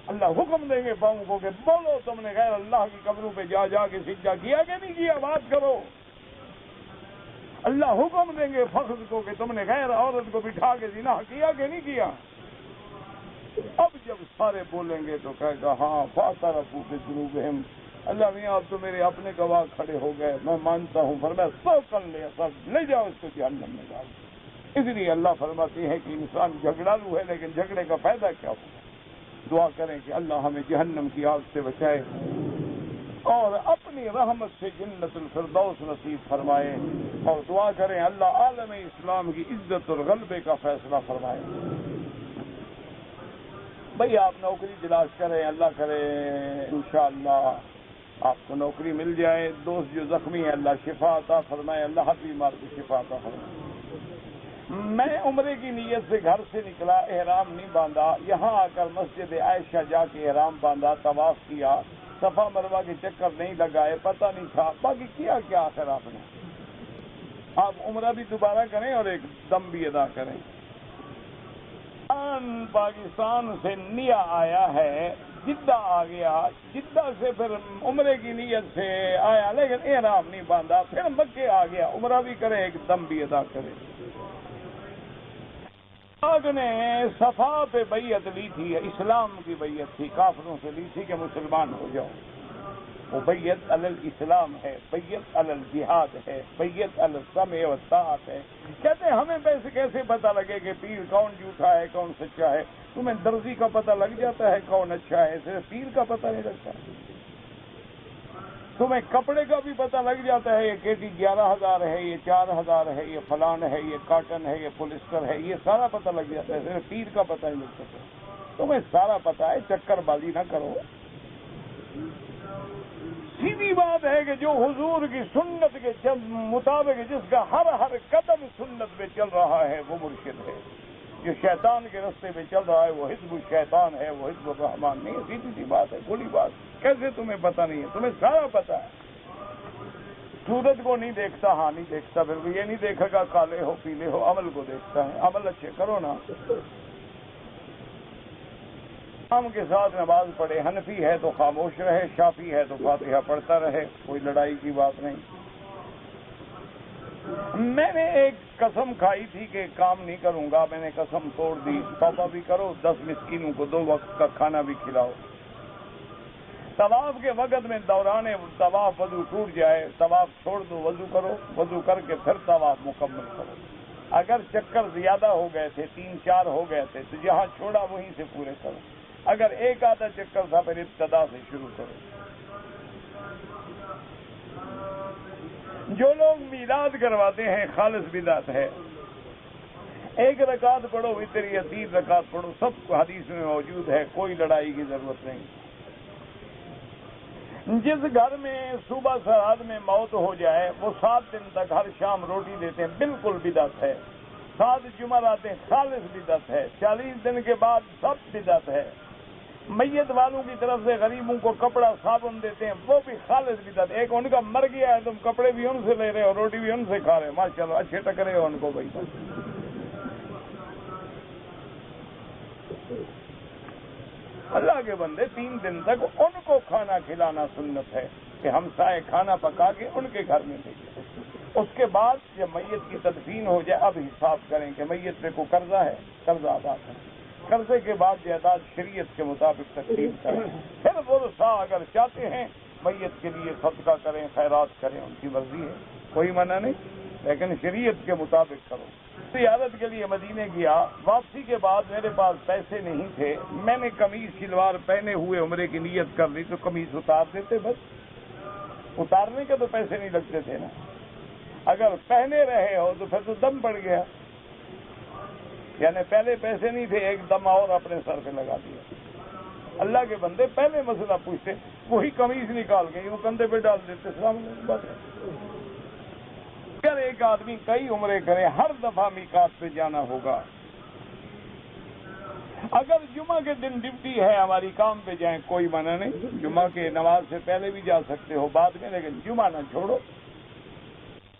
اللہ حکم دیں گے پاؤں کو کہ بولو تم نے غیر اللہ کی قبروں پہ جا جا کے سجدہ کیا کہ نہیں کیا, بات کرو. اللہ حکم دیں گے فخذ کو کہ تم نے غیر عورت کو بٹھا کے زنا کیا کہ نہیں کیا. اب جب سارے بولیں گے تو کہے گا ہاں فاعترفوا بذنوبہم. اللہ میاں اب تو میرے اپنے گواہ کھڑے ہو گئے, میں مانتا ہوں. فرمایا سب کر لے, سب لے جاؤ اس کو جہنم میں ڈال. اس لیے اللہ فرماتے ہیں کہ انسان جھگڑالو ہے لیکن جھگڑے کا فائدہ کیا ہوگا. دعا کریں کہ اللہ ہمیں جہنم کی آگ سے بچائے اور اپنی رحمت سے جنت الفردوس نصیب فرمائے. اور دعا کریں اللہ عالم اسلام کی عزت اور غلبے کا فیصلہ فرمائے. بھئی آپ نوکری تلاش کریں, اللہ کرے انشاءاللہ آپ کو نوکری مل جائے. دوست جو زخمی ہے اللہ شفا عطا فرمائے, اللہ ہر بیمار کو شفا عطا فرمائے. میں عمرے کی نیت سے گھر سے نکلا, احرام نہیں باندھا, یہاں آ کر مسجد عائشہ جا کے احرام باندھا, طواف کیا, صفا مروہ کے چکر نہیں لگائے, پتہ نہیں تھا. باقی کیا کیا آخر آپ نے. آپ عمرہ بھی دوبارہ کریں اور ایک دم بھی ادا کریں. پاکستان سے نیا آیا ہے, جدہ آ گیا, جدہ سے پھر عمرے کی نیت سے آیا لیکن احرام نہیں باندھا, پھر مکے آ گیا, عمرہ بھی کرے ایک دم بھی ادا کرے. آگ نے صفا پہ بیعت لی تھی, اسلام کی بیعت تھی, کافروں سے لی تھی کہ مسلمان ہو جاؤ. وہ بیعت علی الاسلام ہے, بیعت علی الجہاد ہے, بیعت علی السمع والطاعت ہے. کہتے ہیں ہمیں کیسے پتہ لگے کہ پیر کون جھوٹا ہے کون سچا ہے. تمہیں درزی کا پتہ لگ جاتا ہے کون اچھا ہے, صرف پیر کا پتہ نہیں لگتا. تمہیں کپڑے کا بھی پتہ لگ جاتا ہے یہ کیٹی 11,000 ہے, یہ 4,000 ہے, یہ فلان ہے, یہ کاٹن ہے, یہ پولیسٹر ہے, یہ سارا پتہ لگ جاتا ہے, صرف پیر کا پتہ نہیں لگ سکتا. تمہیں سارا پتہ ہے, چکر بازی نہ کرو. سیدھی بات ہے کہ جو حضور کی سنت کے مطابق جس کا ہر قدم سنت پہ چل رہا ہے وہ مرشد ہے. جو شیطان کے راستے میں چل رہا ہے وہ حزب الشیطان ہے، وہ حزب الرحمان نہیں ہے. سیدھی سی بات ہے، بڑی بات. کیسے تمہیں پتہ نہیں ہے؟ تمہیں سارا پتہ ہے. سورج کو نہیں دیکھتا، ہاں نہیں دیکھتا، پھر یہ نہیں دیکھے گا کالے ہو پیلے ہو، عمل کو دیکھتا ہے. عمل اچھے کرو نا. امام کے ساتھ نماز پڑھے، حنفی ہے تو خاموش رہے، شافعی ہے تو فاتحہ پڑھتا رہے، کوئی لڑائی کی بات نہیں. میں نے ایک قسم کھائی تھی کہ کام نہیں کروں گا، میں نے قسم توڑ دی. توبہ بھی کرو، 10 مسکینوں کو 2 وقت کا کھانا بھی کھلاؤ. طواف کے وقت میں دوران طواف وضو ٹوٹ جائے، طواف چھوڑ دو، وضو کرو، وضو کر کے پھر طواف مکمل کرو. اگر چکر زیادہ ہو گئے تھے، 3-4 ہو گئے تھے، تو جہاں چھوڑا وہیں سے پورے کرو. اگر ایک آدھا چکر تھا پھر ابتدا سے شروع کرو. جو لوگ میلاد کرواتے ہیں خالص بدعت ہے. 1 رکعت پڑھو وتر یا 3 رکعت پڑھو، سب حدیث میں موجود ہے، کوئی لڑائی کی ضرورت نہیں. جس گھر میں صبح سرحد میں موت ہو جائے وہ 7 دن تک ہر شام روٹی دیتے ہیں، بالکل بدعت ہے. 7 جمعراتیں خالص بدعت ہے. 40 دن کے بعد سب بدعت ہے. میت والوں کی طرف سے غریبوں کو کپڑا صابن دیتے ہیں، وہ بھی خالص بدعت. ایک ان کا مر گیا ہے، تم کپڑے بھی ان سے لے رہے ہو، روٹی بھی ان سے کھا رہے ہو. ماشاءاللہ اچھے ٹکرے ہو ان کو بھائی. اللہ کے بندے 3 دن تک ان کو کھانا کھلانا سنت ہے کہ ہم سائے کھانا پکا کے ان کے گھر میں بھیجیں. اس کے بعد جب میت کی تدفین ہو جائے اب حساب کریں کہ میت پہ کو قرضہ ہے، قرضہ ادا کریں. قرضے کے بعد جائیداد شریعت کے مطابق تقسیم کریں. پھر ورثہ اگر چاہتے ہیں میت کے لیے صدقہ کریں، خیرات کریں، ان کی مرضی ہے، کوئی منع نہیں، لیکن شریعت کے مطابق کرو. زیارت کے لیے مدینے گیا، واپسی کے بعد میرے پاس پیسے نہیں تھے. میں نے قمیض شلوار پہنے ہوئے عمرے کی نیت کر لی تو قمیض اتار دیتے، بس اتارنے کے تو پیسے نہیں لگتے تھے نا. اگر پہنے رہے ہو تو پھر تو دم پڑ گیا، یعنی پہلے پیسے نہیں تھے، ایک دم اور اپنے سر پہ لگا دیا. اللہ کے بندے پہلے مسئلہ پوچھتے، وہی قمیض نکال کے یوں کندھے پہ ڈال دیتے. السلام علیکم. بس اگر ایک آدمی کئی عمرے کرے، ہر دفعہ میقات پہ جانا ہوگا. اگر جمعہ کے دن ڈیوٹی ہے ہماری، کام پہ جائیں، کوئی منع نہیں. جمعہ کے نماز سے پہلے بھی جا سکتے ہو، بعد میں، لیکن جمعہ نہ چھوڑو.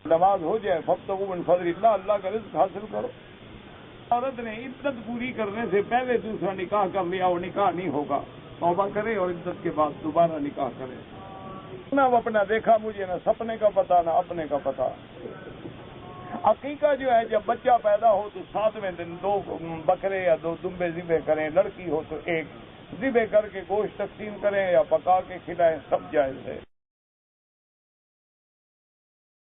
نماز ہو جائے فابتغوا من فضل اللہ، اللہ کا رزق حاصل کرو. عورت نے عدت پوری کرنے سے پہلے دوسرا نکاح کر لیا، وہ نکاح نہیں ہوگا. توبہ کرے اور عدت کے بعد دوبارہ نکاح کرے. نہ اپنا دیکھا مجھے، نہ سپنے کا پتہ، نہ اپنے کا پتہ. عقیقہ جو ہے جب بچہ پیدا ہو تو 7ویں دن 2 بکرے یا 2 دمبے ذبح کریں. لڑکی ہو تو 1 ذبح کر کے گوشت تقسیم کریں یا پکا کے کھلائیں، سب جائز ہے.